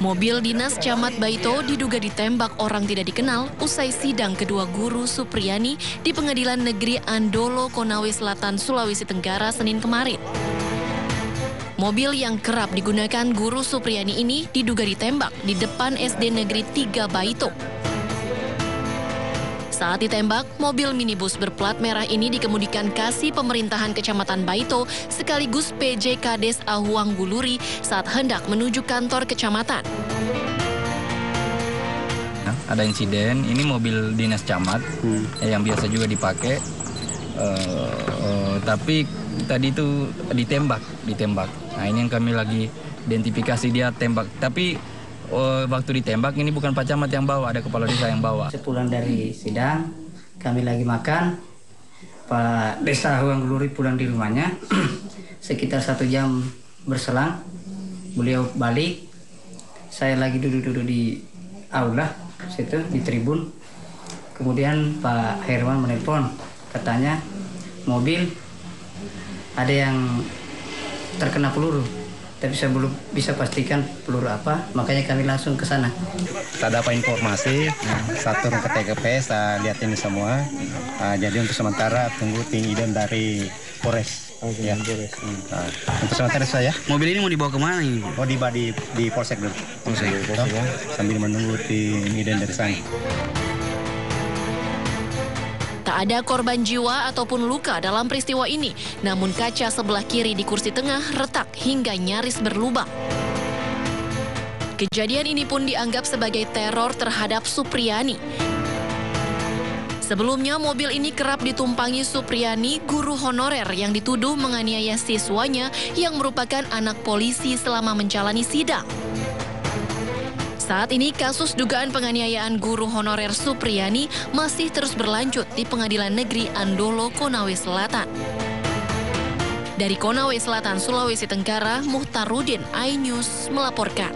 [SPEAKER 3] Mobil dinas Camat Baito diduga ditembak orang tidak dikenal usai sidang kedua Guru Supriyani di Pengadilan Negeri Andolo, Konawe Selatan, Sulawesi Tenggara, Senin kemarin. Mobil yang kerap digunakan Guru Supriyani ini diduga ditembak di depan SD Negeri 3 Baito. Saat ditembak, mobil minibus berplat merah ini dikemudikan Kasih Pemerintahan Kecamatan Baito sekaligus PJ Kades Ahuang Guluri saat hendak menuju kantor kecamatan.
[SPEAKER 4] Ada insiden, ini mobil dinas camat yang biasa juga dipakai, tapi tadi itu ditembak. Nah ini yang kami lagi identifikasi dia tembak. Tapi waktu ditembak ini bukan Pak Camat yang bawa, ada kepala desa yang bawa.
[SPEAKER 20] Sepulang dari sidang, kami lagi makan. Pak Desa Huang Gluri pulang di rumahnya. Sekitar 1 jam berselang, beliau balik. Saya lagi duduk-duduk di aula, situ di tribun. Kemudian Pak Herman menelpon, katanya mobil ada yang terkena peluru. Tapi saya belum bisa pastikan peluru apa, makanya kami langsung ke sana.
[SPEAKER 6] Kita dapat informasi, satu ke TKP, saya lihat ini semua. Jadi untuk sementara tunggu ident dari Polres. Ya. Untuk sementara saya.
[SPEAKER 20] Mobil ini mau dibawa kemana ini?
[SPEAKER 6] Oh, di Polsek dulu. Polsek. Sambil menunggu ident dari sana.
[SPEAKER 3] Tak ada korban jiwa ataupun luka dalam peristiwa ini, namun kaca sebelah kiri di kursi tengah retak hingga nyaris berlubang. Kejadian ini pun dianggap sebagai teror terhadap Supriyani. Sebelumnya, mobil ini kerap ditumpangi Supriyani, guru honorer yang dituduh menganiaya siswanya yang merupakan anak polisi selama menjalani sidang. Saat ini kasus dugaan penganiayaan guru honorer Supriyani masih terus berlanjut di Pengadilan Negeri Andolo, Konawe Selatan. Dari Konawe Selatan, Sulawesi Tenggara, Muhtarudin, iNews melaporkan.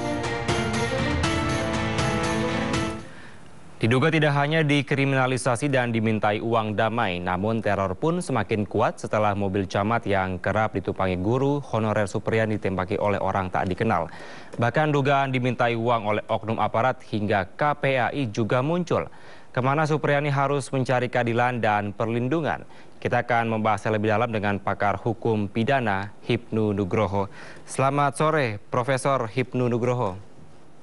[SPEAKER 1] Diduga tidak hanya dikriminalisasi dan dimintai uang damai, namun teror pun semakin kuat setelah mobil camat yang kerap ditumpangi guru honorer Supriyani ditembaki oleh orang tak dikenal. Bahkan dugaan dimintai uang oleh oknum aparat hingga KPAI juga muncul. Kemana Supriyani harus mencari keadilan dan perlindungan? Kita akan membahasnya lebih dalam dengan pakar hukum pidana Hipnu Nugroho. Selamat sore, Profesor Hipnu Nugroho.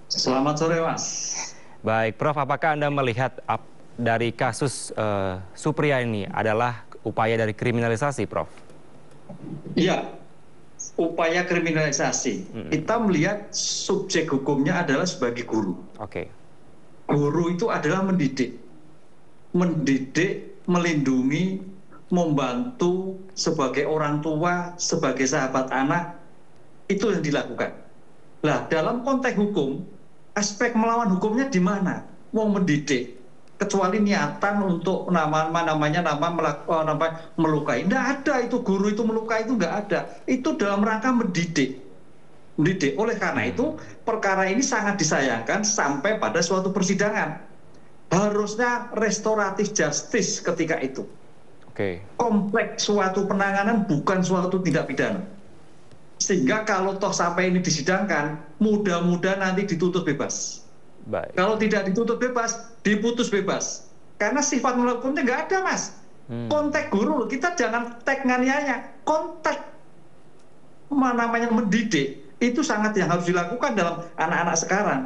[SPEAKER 2] Selamat sore, Mas.
[SPEAKER 1] Baik, Prof, apakah Anda melihat dari kasus Supriyani adalah upaya dari kriminalisasi, Prof?
[SPEAKER 2] Iya, upaya kriminalisasi. Kita melihat subjek hukumnya adalah sebagai guru.
[SPEAKER 1] Oke.
[SPEAKER 2] Guru itu adalah mendidik. Mendidik, melindungi, membantu sebagai orang tua, sebagai sahabat anak, itu yang dilakukan. Nah, dalam konteks hukum, aspek melawan hukumnya di mana? Mau mendidik, kecuali niatan untuk melukai. Tidak ada itu, guru itu melukai itu nggak ada. Itu dalam rangka mendidik. Oleh karena itu, perkara ini sangat disayangkan sampai pada suatu persidangan. Harusnya restoratif justice ketika itu. Kompleks suatu penanganan, bukan suatu tindak pidana. Sehingga kalau toh sampai ini disidangkan, mudah-mudahan nanti dituntut bebas.
[SPEAKER 1] Baik.
[SPEAKER 2] Kalau tidak dituntut bebas, diputus bebas. Karena sifat melakukannya nggak ada, Mas. Konteks guru, kita jangan tag nganiaya. Konteks mendidik, itu sangat yang harus dilakukan dalam anak-anak sekarang.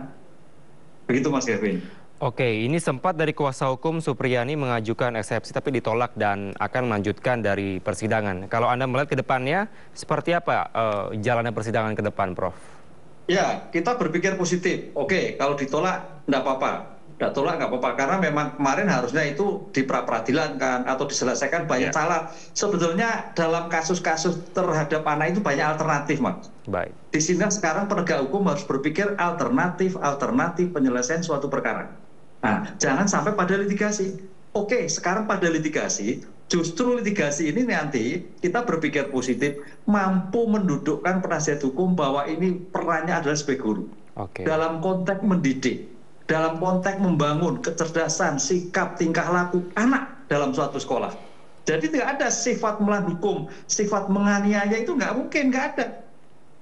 [SPEAKER 2] Begitu, Mas Kevin.
[SPEAKER 1] Oke, ini sempat dari kuasa hukum Supriyani mengajukan eksepsi tapi ditolak dan akan melanjutkan dari persidangan. Kalau Anda melihat ke depannya, seperti apa jalannya persidangan ke depan, Prof?
[SPEAKER 2] Ya, kita berpikir positif. Oke, kalau ditolak, enggak apa-apa. Enggak tolak, enggak apa-apa. Karena memang kemarin harusnya itu di pra-peradilan kan, atau diselesaikan banyak salah. Sebetulnya dalam kasus-kasus terhadap anak itu banyak alternatif, Mas.
[SPEAKER 1] Baik.
[SPEAKER 2] Di sini sekarang penegak hukum harus berpikir alternatif penyelesaian suatu perkara. Nah, jangan sampai pada litigasi. Oke, sekarang pada litigasi, justru litigasi ini nanti kita berpikir positif, mampu mendudukkan penasihat hukum bahwa ini perannya adalah sebagai guru. Dalam konteks mendidik, dalam konteks membangun kecerdasan, sikap, tingkah laku anak dalam suatu sekolah. Jadi tidak ada sifat melawan hukum, sifat menganiaya itu nggak mungkin, nggak ada.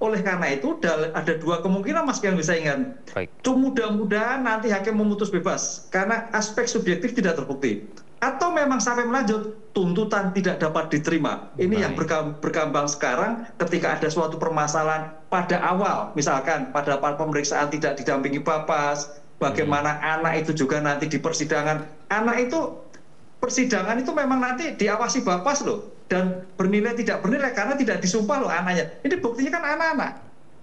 [SPEAKER 2] Oleh karena itu ada dua kemungkinan, Mas, yang bisa ingat. Mudah-mudahan nanti hakim memutus bebas karena aspek subjektif tidak terbukti. Atau memang sampai melanjut tuntutan tidak dapat diterima. Ini yang berkembang sekarang ketika ada suatu permasalahan pada awal, misalkan pada pemeriksaan tidak didampingi Bapas, bagaimana anak itu juga nanti di persidangan. Anak itu persidangan itu memang nanti diawasi Bapas loh. Dan bernilai tidak bernilai karena tidak disumpah loh anaknya. Ini buktinya kan anak-anak,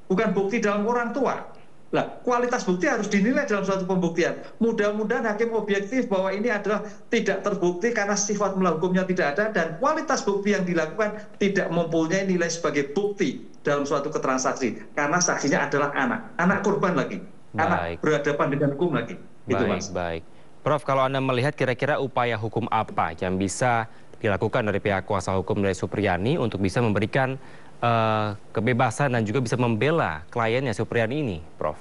[SPEAKER 2] bukan bukti dalam orang tua.
[SPEAKER 8] Lah, kualitas bukti harus dinilai dalam suatu pembuktian. Mudah-mudahan hakim objektif bahwa ini adalah tidak terbukti karena sifat melawan hukumnya tidak ada dan kualitas bukti yang dilakukan tidak mempunyai nilai sebagai bukti dalam suatu keterangan saksi karena saksinya adalah anak korban lagi, anak berhadapan dengan hukum lagi. Itu, Mas.
[SPEAKER 1] Baik. Prof, kalau Anda melihat kira-kira upaya hukum apa yang bisa dilakukan dari pihak kuasa hukum dari Supriyani untuk bisa memberikan kebebasan dan juga bisa membela kliennya Supriyani ini, Prof?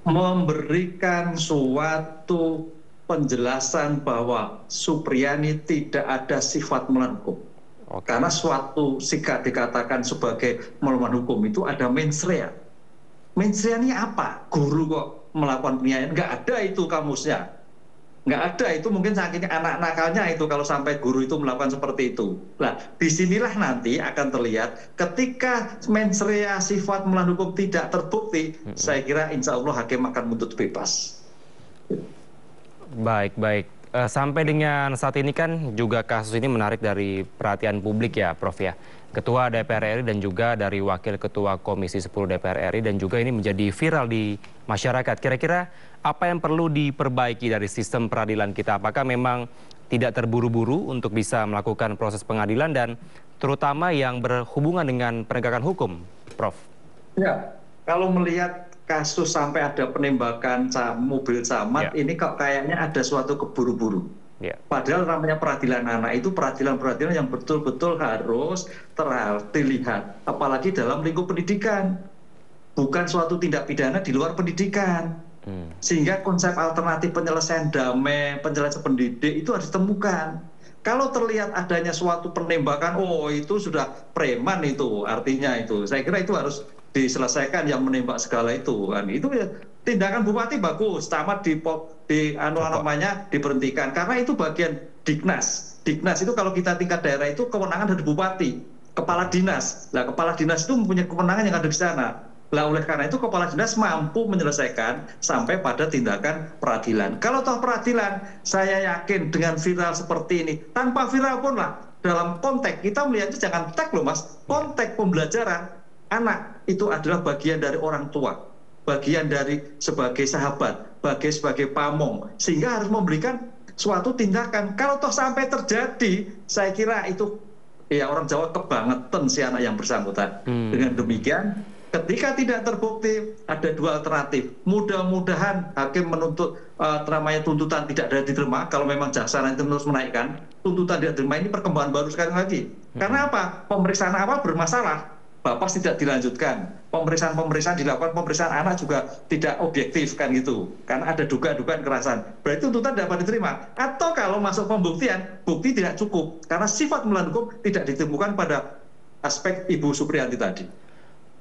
[SPEAKER 8] Memberikan suatu penjelasan bahwa Supriyani tidak ada sifat melawan hukum. Karena suatu sikap dikatakan sebagai melawan hukum itu ada mens rea. Mens rea ini apa? Guru kok melakukan penganiayaan? Nggak ada itu kamusnya. Nggak ada, itu mungkin saking anak nakalnya itu kalau sampai guru itu melakukan seperti itu. Nah, disinilah nanti akan terlihat ketika mens rea sifat melawan hukum tidak terbukti, saya kira insya Allah hakim akan menuntut bebas.
[SPEAKER 1] Baik. Sampai dengan saat ini kan juga kasus ini menarik dari perhatian publik ya, Prof ya. Ketua DPR RI dan juga dari Wakil Ketua Komisi 10 DPR RI dan juga ini menjadi viral di masyarakat. Kira-kira apa yang perlu diperbaiki dari sistem peradilan kita? Apakah memang tidak terburu-buru untuk bisa melakukan proses pengadilan dan terutama yang berhubungan dengan penegakan hukum, Prof?
[SPEAKER 8] Ya, kalau melihat kasus sampai ada penembakan mobil camat, ini kok kayaknya ada suatu keburu-buru. Padahal namanya peradilan anak itu peradilan-peradilan yang betul-betul harus dilihat, apalagi dalam lingkup pendidikan, bukan suatu tindak pidana di luar pendidikan. Sehingga konsep alternatif penyelesaian damai, penyelesaian pendidik itu harus ditemukan. Kalau terlihat adanya suatu penembakan, oh itu sudah preman itu, artinya itu. Saya kira itu harus diselesaikan yang menembak segala itu kan. Itu ya tindakan bupati bagus, camat diberhentikan karena itu bagian Diknas. Diknas itu kalau kita tingkat daerah itu kewenangan dari bupati, kepala dinas. Nah, kepala dinas itu mempunyai kewenangan yang ada di sana. Nah, oleh karena itu kepala dinas mampu menyelesaikan sampai pada tindakan peradilan. Kalau toh peradilan, saya yakin dengan viral seperti ini, tanpa viral pun lah, dalam konteks kita melihatnya jangan tag loh Mas, konteks pembelajaran anak itu adalah bagian dari orang tua, bagian dari sebagai sahabat, sebagai pamong, sehingga harus memberikan suatu tindakan. Kalau toh sampai terjadi, saya kira itu ya orang Jawa kebangetan si anak yang bersangkutan. Dengan demikian, ketika tidak terbukti, ada dua alternatif. Mudah-mudahan hakim menuntut namanya tuntutan tidak ada diterima. Kalau memang jaksa nanti terus menaikkan tuntutan tidak diterima, ini perkembangan baru sekali lagi. Karena apa? Pemeriksaan awal bermasalah. Bapak tidak dilanjutkan, pemeriksaan dilakukan, pemeriksaan anak juga tidak objektif kan gitu, karena ada dugaan-dugaan kekerasan. Berarti tuntutan dapat diterima. Atau kalau masuk pembuktian, bukti tidak cukup karena sifat melawan hukum tidak ditemukan pada aspek Ibu Supriyanti tadi.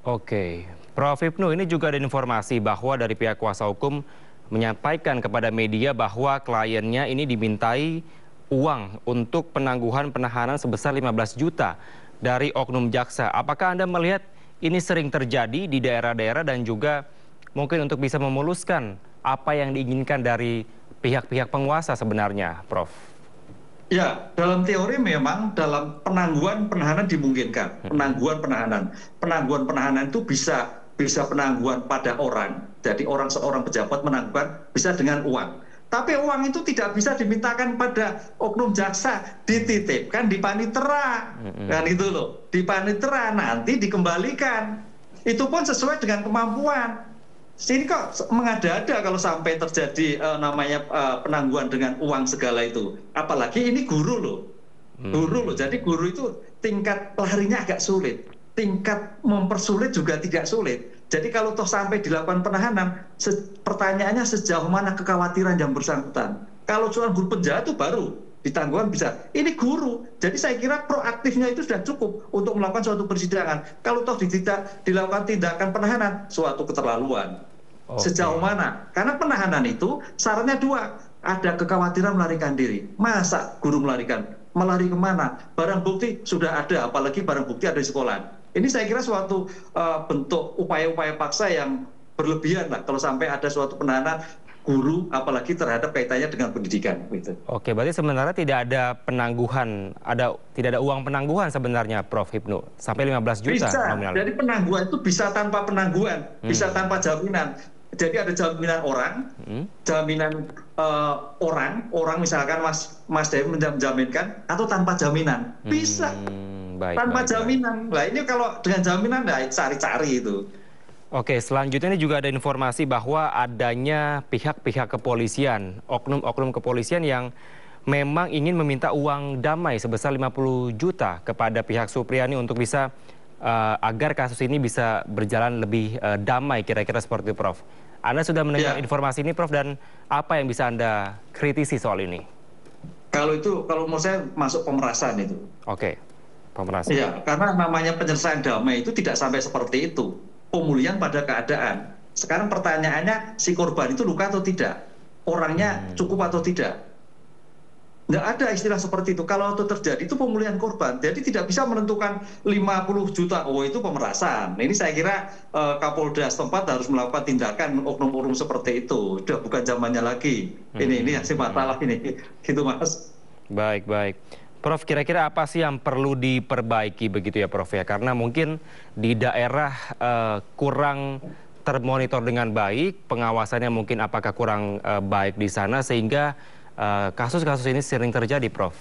[SPEAKER 1] Oke, Prof Ibnu, ini juga ada informasi bahwa dari pihak kuasa hukum menyampaikan kepada media bahwa kliennya ini dimintai uang untuk penangguhan penahanan sebesar 15 juta. Dari oknum jaksa. Apakah Anda melihat ini sering terjadi di daerah-daerah dan juga mungkin untuk bisa memuluskan apa yang diinginkan dari pihak-pihak penguasa sebenarnya, Prof?
[SPEAKER 8] Ya, dalam teori memang dalam penangguhan penahanan dimungkinkan. Penangguhan penahanan itu bisa penangguhan pada orang. Jadi seorang pejabat menangguhan bisa dengan uang. Tapi uang itu tidak bisa dimintakan pada oknum jaksa, dititipkan di panitera, kan itu loh, di panitera nanti dikembalikan. Itu pun sesuai dengan kemampuan. Sini kok mengada-ada kalau sampai terjadi penangguhan dengan uang segala itu. Apalagi ini guru loh, Jadi guru itu tingkat pelarinya agak sulit, tingkat mempersulit juga tidak sulit. Jadi kalau toh sampai dilakukan penahanan, pertanyaannya sejauh mana kekhawatiran yang bersangkutan. Kalau cuma guru penjahat itu baru ditangguhkan bisa. Ini guru, jadi saya kira proaktifnya itu sudah cukup untuk melakukan suatu persidangan. Kalau toh dilakukan tindakan penahanan, suatu keterlaluan. Sejauh mana? Karena penahanan itu syaratnya dua, ada kekhawatiran melarikan diri. Masa guru melarikan? Melari kemana? Barang bukti sudah ada, apalagi barang bukti ada di sekolah. Ini saya kira suatu bentuk upaya-upaya paksa yang berlebihan lah kalau sampai ada suatu penahanan guru, apalagi terhadap kaitannya dengan pendidikan. Gitu.
[SPEAKER 1] Oke, berarti sebenarnya tidak ada penangguhan, tidak ada uang penangguhan sebenarnya, Prof. Hipnu, sampai 15 juta
[SPEAKER 8] bisa.
[SPEAKER 1] nominal.
[SPEAKER 8] Jadi penangguhan itu bisa tanpa penangguhan, bisa tanpa jaminan. Jadi ada jaminan orang, jaminan orang misalkan Mas Dewi menjaminkan, atau tanpa jaminan, bisa. Tanpa jaminan. Nah ini kalau dengan jaminan, nah cari-cari itu.
[SPEAKER 1] Oke, selanjutnya ini juga ada informasi bahwa adanya pihak-pihak kepolisian, oknum-oknum kepolisian yang memang ingin meminta uang damai sebesar 50 juta kepada pihak Supriyani untuk bisa agar kasus ini bisa berjalan lebih damai, kira-kira seperti itu, Prof. Anda sudah mendengar informasi ini, Prof, dan apa yang bisa Anda kritisi soal ini?
[SPEAKER 8] Kalau menurut saya masuk pemerasan itu.
[SPEAKER 1] Oke, pemerasan.
[SPEAKER 8] Iya, karena namanya penyelesaian damai itu tidak sampai seperti itu. Pemulihan pada keadaan. Sekarang pertanyaannya, si korban itu luka atau tidak? Orangnya cukup atau tidak? Nggak ada istilah seperti itu. Kalau itu terjadi, itu pemulihan korban. Jadi tidak bisa menentukan 50 juta, oh itu pemerasan. Ini saya kira Kapolda setempat harus melakukan tindakan oknum-oknum seperti itu. Sudah bukan zamannya lagi. Ini yang masalah ini. Gitu, Mas.
[SPEAKER 1] Baik. Prof, kira-kira apa sih yang perlu diperbaiki begitu ya, Prof, ya? Karena mungkin di daerah kurang termonitor dengan baik, pengawasannya mungkin apakah kurang baik di sana, sehingga kasus-kasus ini sering terjadi, Prof.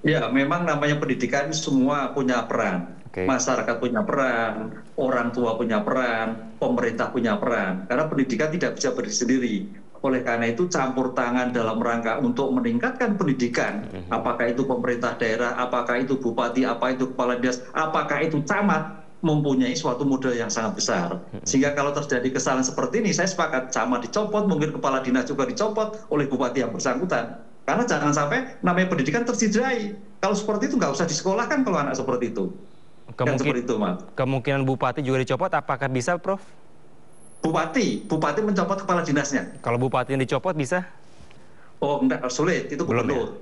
[SPEAKER 8] Ya, memang namanya pendidikan semua punya peran. Masyarakat punya peran, orang tua punya peran, pemerintah punya peran. Karena pendidikan tidak bisa berdiri sendiri. Oleh karena itu campur tangan dalam rangka untuk meningkatkan pendidikan, apakah itu pemerintah daerah, apakah itu bupati, apa itu kepala dinas, apakah itu camat, mempunyai suatu modal yang sangat besar. Sehingga kalau terjadi kesalahan seperti ini, saya sepakat camat dicopot, mungkin kepala dinas juga dicopot oleh bupati yang bersangkutan. Karena jangan sampai namanya pendidikan tercederai. Kalau seperti itu nggak usah disekolahkan kalau anak seperti itu.
[SPEAKER 1] Kemungkinan bupati juga dicopot, apakah bisa, Prof?
[SPEAKER 8] Bupati mencopot kepala dinasnya.
[SPEAKER 1] Kalau bupati yang dicopot bisa?
[SPEAKER 8] Oh, enggak, sulit. Itu gubernur,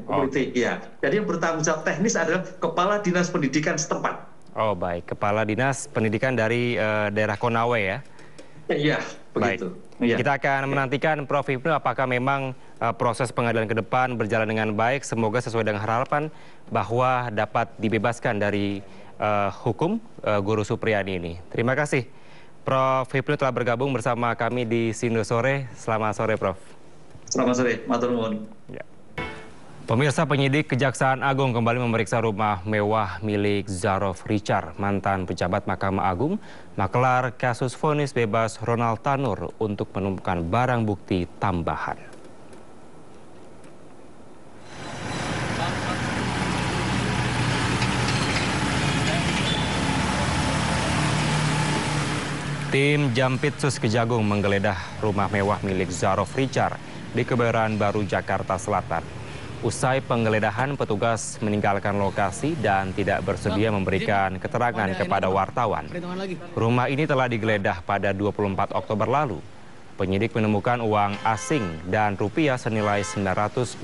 [SPEAKER 8] politik, ya. Jadi yang bertanggung jawab teknis adalah kepala dinas pendidikan setempat.
[SPEAKER 1] Oh, baik. Kepala dinas pendidikan dari daerah Konawe ya?
[SPEAKER 8] Iya, begitu. Ya.
[SPEAKER 1] Kita akan menantikan, Prof. Hipnu, apakah memang proses pengadilan ke depan berjalan dengan baik. Semoga sesuai dengan harapan bahwa dapat dibebaskan dari hukum Guru Supriyani ini. Terima kasih. Prof. Hipnu telah bergabung bersama kami di Sindo Sore. Selamat sore, Prof.
[SPEAKER 8] Selamat sore, matur nuwun.
[SPEAKER 1] Ya. Pemirsa, penyidik Kejaksaan Agung kembali memeriksa rumah mewah milik Zarof Richard, mantan pejabat Mahkamah Agung, maklar kasus vonis bebas Ronald Tanur untuk menemukan barang bukti tambahan. Tim Jampitsus Kejagung menggeledah rumah mewah milik Zarof Richard di Kebayoran Baru, Jakarta Selatan. Usai penggeledahan, petugas meninggalkan lokasi dan tidak bersedia memberikan keterangan kepada wartawan. Rumah ini telah digeledah pada 24 Oktober lalu. Penyidik menemukan uang asing dan rupiah senilai 920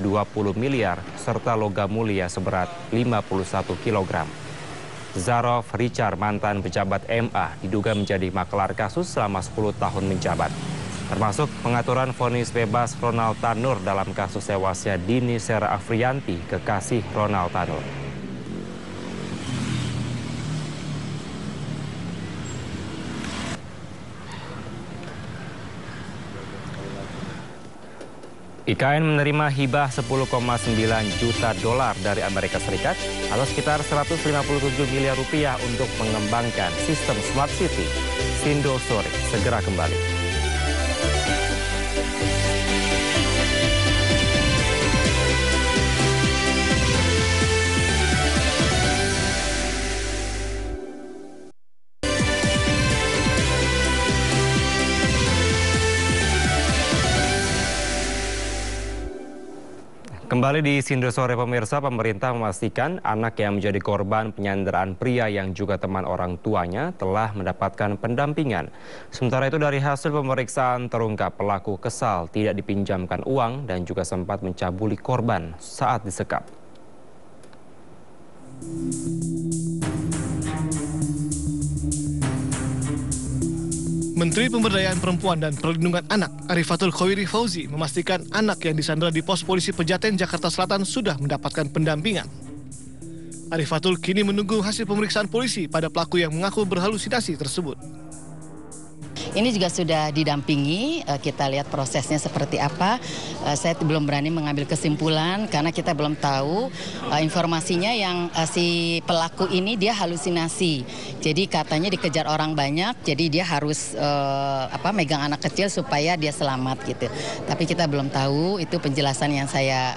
[SPEAKER 1] miliar serta logam mulia seberat 51 kg. Zarof Richard, mantan pejabat MA, diduga menjadi maklar kasus selama 10 tahun menjabat, termasuk pengaturan vonis bebas Ronald Tanur dalam kasus tewasnya Dini Sera Afriyanti, kekasih Ronald Tanur. IKN menerima hibah 10,9 juta dolar dari Amerika Serikat atau sekitar 157 miliar rupiah untuk mengembangkan sistem Smart City. Sindo Sore segera kembali. Kembali di Sindo Sore, pemirsa, pemerintah memastikan anak yang menjadi korban penyanderaan pria yang juga teman orang tuanya telah mendapatkan pendampingan. Sementara itu dari hasil pemeriksaan terungkap pelaku kesal tidak dipinjamkan uang dan juga sempat mencabuli korban saat disekap.
[SPEAKER 12] Menteri Pemberdayaan Perempuan dan Perlindungan Anak Arifatul Khoiri Fauzi memastikan anak yang disandera di pos polisi Pejaten, Jakarta Selatan sudah mendapatkan pendampingan. Arifatul kini menunggu hasil pemeriksaan polisi pada pelaku yang mengaku berhalusinasi tersebut.
[SPEAKER 10] Ini juga sudah didampingi, kita lihat prosesnya seperti apa. Saya belum berani mengambil kesimpulan karena kita belum tahu informasinya yang si pelaku ini dia halusinasi. Jadi katanya dikejar orang banyak, jadi dia harus megang anak kecil supaya dia selamat gitu. Tapi kita belum tahu, itu penjelasan yang saya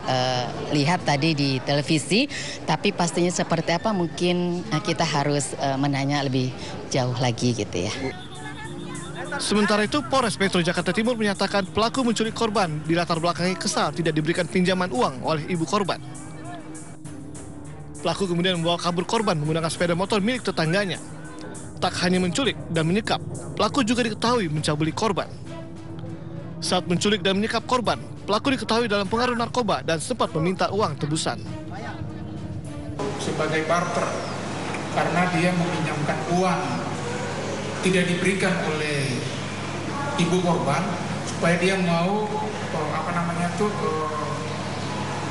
[SPEAKER 10] lihat tadi di televisi. Tapi pastinya seperti apa mungkin kita harus menanya lebih jauh lagi gitu ya.
[SPEAKER 12] Sementara itu, Polres Metro Jakarta Timur menyatakan pelaku menculik korban dilatar belakangi kesal tidak diberikan pinjaman uang oleh ibu korban. Pelaku kemudian membawa kabur korban menggunakan sepeda motor milik tetangganya. Tak hanya menculik dan menyekap, pelaku juga diketahui mencabuli korban. Saat menculik dan menyekap korban, pelaku diketahui dalam pengaruh narkoba dan sempat meminta uang tebusan.
[SPEAKER 11] Sebagai barter, karena dia meminjamkan uang tidak diberikan oleh ibu korban supaya dia mau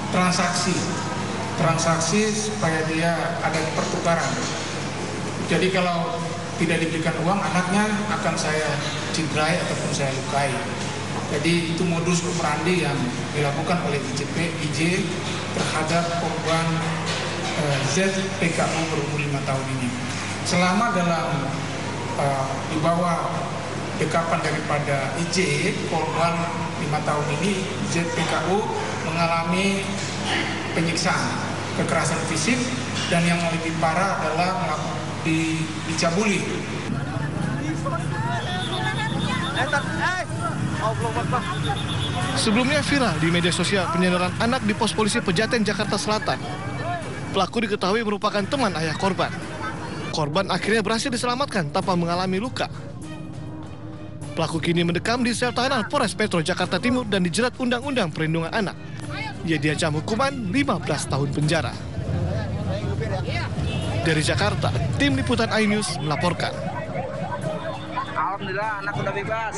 [SPEAKER 11] transaksi supaya dia ada pertukaran. Jadi kalau tidak diberikan uang, anaknya akan saya cederai ataupun saya lukai. Jadi itu modus operandi yang dilakukan oleh IJ terhadap korban ZPKU berumur 5 tahun ini. Selama dalam di bawah dekapan daripada IJ, korban 5 tahun ini, ZPKU mengalami penyiksaan, kekerasan fisik, dan yang lebih parah adalah dicabuli.
[SPEAKER 12] Sebelumnya viral di media sosial penyandaran anak di pos polisi Pejaten, Jakarta Selatan. Pelaku diketahui merupakan teman ayah korban. Korban akhirnya berhasil diselamatkan tanpa mengalami luka. Pelaku kini mendekam di sel tahanan Polres Metro Jakarta Timur dan dijerat Undang-Undang Perlindungan Anak. Ia diancam hukuman 15 tahun penjara. Dari Jakarta, tim liputan iNews melaporkan.
[SPEAKER 11] Alhamdulillah, anak udah bebas.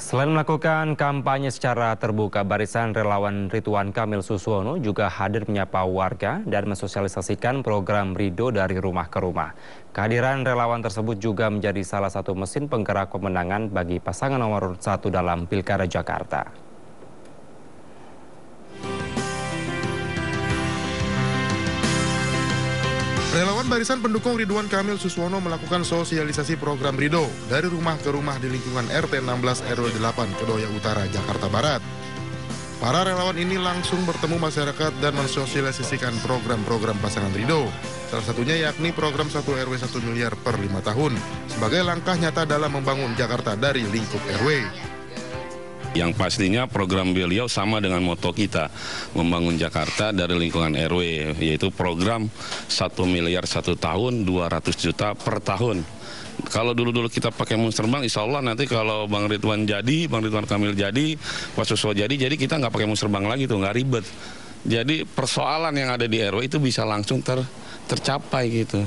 [SPEAKER 1] Selain melakukan kampanye secara terbuka, barisan relawan Ridwan Kamil Suswono juga hadir menyapa warga dan mensosialisasikan program Ridho dari rumah ke rumah. Kehadiran relawan tersebut juga menjadi salah satu mesin penggerak pemenangan bagi pasangan nomor 1 dalam Pilkada Jakarta.
[SPEAKER 13] Relawan barisan pendukung Ridwan Kamil Suswono melakukan sosialisasi program Ridho dari rumah ke rumah di lingkungan RT 16 RW 8 Kedoya Utara, Jakarta Barat. Para relawan ini langsung bertemu masyarakat dan mensosialisasikan program-program pasangan Ridho. Salah satunya yakni program 1 RW 1 miliar per 5 tahun sebagai langkah nyata dalam membangun Jakarta dari lingkup RW.
[SPEAKER 14] Yang pastinya program beliau sama dengan moto kita, membangun Jakarta dari lingkungan RW, yaitu program 1 miliar 1 tahun, 200 juta per tahun. Kalau dulu-dulu kita pakai monster bank, insya Allah nanti kalau Bang Ridwan Kamil jadi, Pak Suswo jadi kita nggak pakai monster bank lagi tuh, nggak ribet. Jadi persoalan yang ada di RW itu bisa langsung tercapai gitu.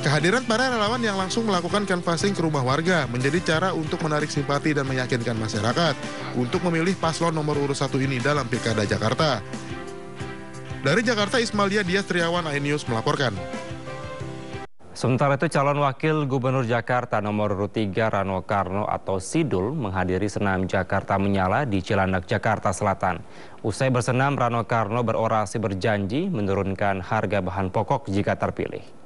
[SPEAKER 13] Kehadiran para relawan yang langsung melakukan canvassing ke rumah warga menjadi cara untuk menarik simpati dan meyakinkan masyarakat untuk memilih paslon nomor urut 1 ini dalam Pilkada Jakarta. Dari Jakarta, Ismail Dias Triawan, iNews melaporkan.
[SPEAKER 1] Sementara itu, calon wakil gubernur Jakarta nomor urut 3 Rano Karno atau Sidul menghadiri senam Jakarta Menyala di Cilandak, Jakarta Selatan. Usai bersenam, Rano Karno berorasi berjanji menurunkan harga bahan pokok jika terpilih.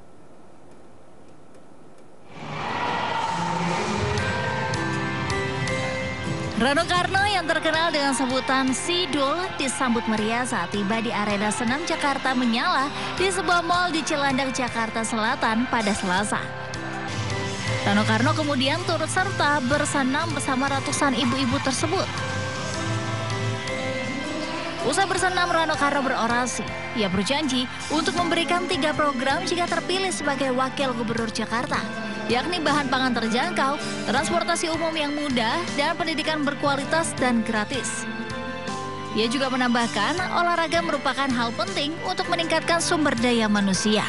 [SPEAKER 25] Rano Karno yang terkenal dengan sebutan Sidul disambut meriah saat tiba di arena senam Jakarta Menyala di sebuah mal di Cilandak, Jakarta Selatan pada Selasa. Rano Karno kemudian turut serta bersenam bersama ratusan ibu-ibu tersebut. Usai bersenam, Rano Karno berorasi. Ia berjanji untuk memberikan 3 program jika terpilih sebagai wakil gubernur Jakarta. yakni bahan pangan terjangkau, transportasi umum yang mudah, dan pendidikan berkualitas dan gratis. Ia juga menambahkan, olahraga merupakan hal penting untuk meningkatkan sumber daya manusia.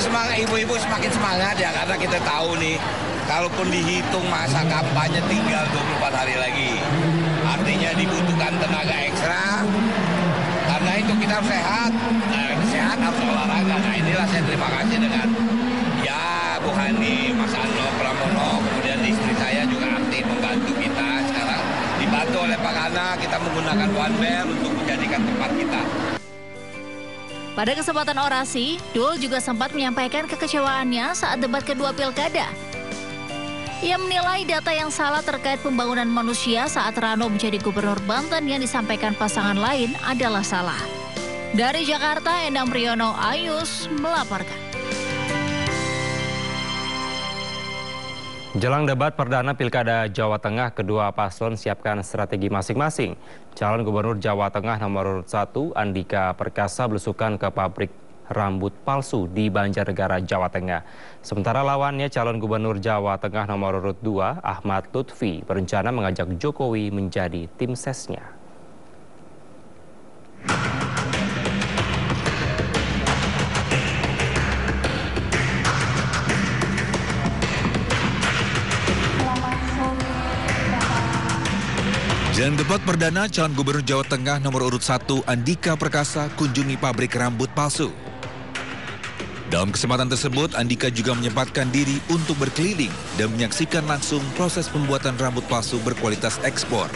[SPEAKER 7] Semangat ibu-ibu semakin semangat ya, karena kita tahu nih, kalaupun dihitung masa kampanye tinggal 24 hari lagi. Artinya dibutuhkan tenaga ekstra, karena itu kita harus sehat. Sehat harus olahraga. Nah inilah saya terima kasih dengan Bu Hani, Mas Ano, Pramono, kemudian istri saya juga aktif membantu kita. Sekarang dibantu oleh Pak Kana, kita menggunakan One Belt untuk menjadikan tempat kita.
[SPEAKER 25] Pada kesempatan orasi, Doel juga sempat menyampaikan kekecewaannya saat debat kedua pilkada. Ia menilai data yang salah terkait pembangunan manusia saat Rano menjadi gubernur Banten yang disampaikan pasangan lain adalah salah. Dari Jakarta, Endang Priyono, Ayus melaporkan.
[SPEAKER 1] Jelang debat perdana Pilkada Jawa Tengah, kedua paslon siapkan strategi masing-masing. Calon Gubernur Jawa Tengah nomor urut 1, Andika Perkasa, belusukan ke pabrik rambut palsu di Banjarnegara, Jawa Tengah. Sementara lawannya calon Gubernur Jawa Tengah nomor urut 2, Ahmad Lutfi, berencana mengajak Jokowi menjadi tim sesnya.
[SPEAKER 9] Jelang debat perdana, calon Gubernur Jawa Tengah nomor urut 1, Andika Perkasa, kunjungi pabrik rambut palsu. Dalam kesempatan tersebut, Andika juga menyempatkan diri untuk berkeliling dan menyaksikan langsung proses pembuatan rambut palsu berkualitas ekspor.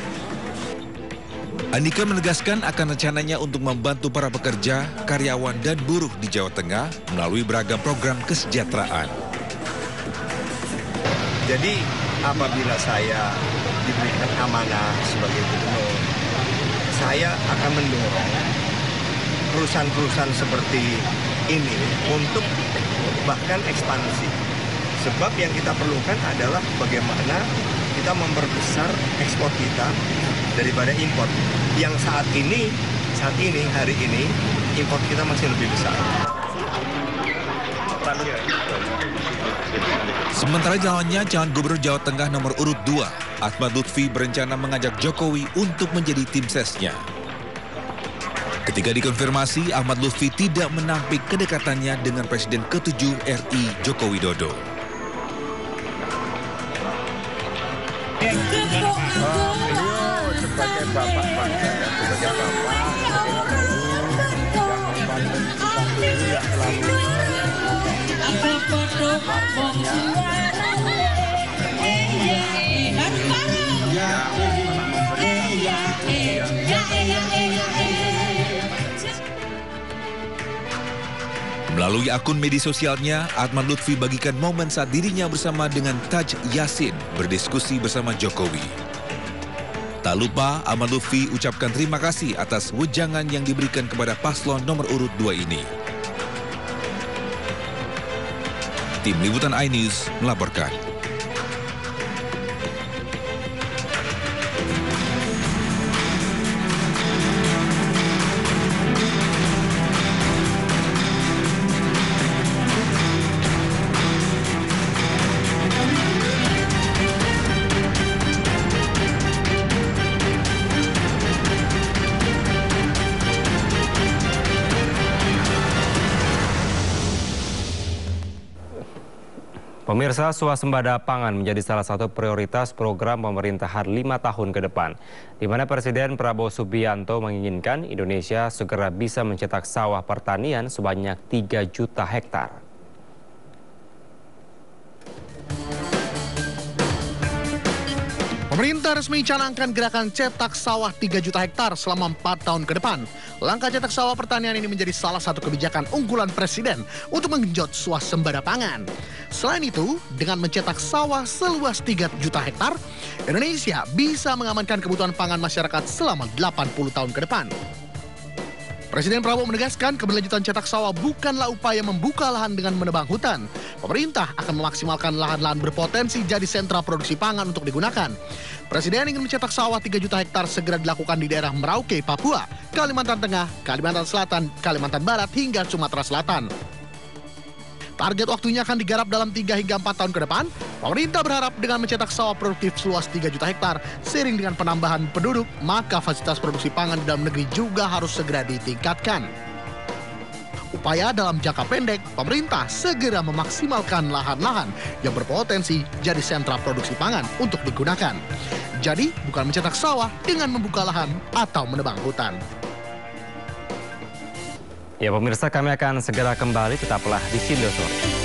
[SPEAKER 9] Andika menegaskan akan rencananya untuk membantu para pekerja, karyawan, dan buruh di Jawa Tengah melalui beragam program kesejahteraan.
[SPEAKER 15] Jadi, apabila saya diberikan amanah sebagai gubernur, saya akan mendorong perusahaan-perusahaan seperti ini untuk bahkan ekspansi. Sebab yang kita perlukan adalah bagaimana kita memperbesar ekspor kita daripada impor. Yang saat ini, hari ini, impor kita masih lebih besar.
[SPEAKER 9] Sementara jalannya calon Gubernur Jawa Tengah nomor urut 2, Ahmad Lutfi, berencana mengajak Jokowi untuk menjadi tim sesnya. Ketika dikonfirmasi, Ahmad Lutfi tidak menampik kedekatannya dengan Presiden ke-7 RI Joko Widodo.
[SPEAKER 15] Sebagai bapak bangsa, sebagai bapak,
[SPEAKER 9] Melalui akun media sosialnya, Ahmad Lutfi bagikan momen saat dirinya bersama dengan Taj Yassin berdiskusi bersama Jokowi. Tak lupa, Ahmad Lutfi ucapkan terima kasih atas wejangan yang diberikan kepada paslon nomor urut 2 ini. Tim Liputan iNews melaporkan.
[SPEAKER 1] Pemirsa, swasembada pangan menjadi salah satu prioritas program pemerintahan 5 tahun ke depan, di mana Presiden Prabowo Subianto menginginkan Indonesia segera bisa mencetak sawah pertanian sebanyak 3 juta hektar.
[SPEAKER 13] Pemerintah resmi canangkan gerakan cetak sawah 3 juta hektar selama 4 tahun ke depan. Langkah cetak sawah pertanian ini menjadi salah satu kebijakan unggulan Presiden untuk menggenjot swasembada pangan. Selain itu, dengan mencetak sawah seluas 3 juta hektar, Indonesia bisa mengamankan kebutuhan pangan masyarakat selama 80 tahun ke depan. Presiden Prabowo menegaskan keberlanjutan cetak sawah bukanlah upaya membuka lahan dengan menebang hutan. Pemerintah akan memaksimalkan lahan-lahan berpotensi jadi sentra produksi pangan untuk digunakan. Presiden ingin mencetak sawah 3 juta hektar segera dilakukan di daerah Merauke, Papua, Kalimantan Tengah, Kalimantan Selatan, Kalimantan Barat, hingga Sumatera Selatan.
[SPEAKER 5] Target waktunya akan digarap dalam 3 hingga 4 tahun ke depan. Pemerintah berharap dengan mencetak sawah produktif seluas 3 juta hektar, seiring dengan penambahan penduduk, maka fasilitas produksi pangan di dalam negeri juga harus segera ditingkatkan. Upaya dalam jangka pendek, pemerintah segera memaksimalkan lahan-lahan yang berpotensi jadi sentra produksi pangan untuk digunakan. Jadi, bukan mencetak sawah dengan membuka lahan atau menebang hutan.
[SPEAKER 1] Ya pemirsa, kami akan segera kembali, tetaplah di Sindo Sore.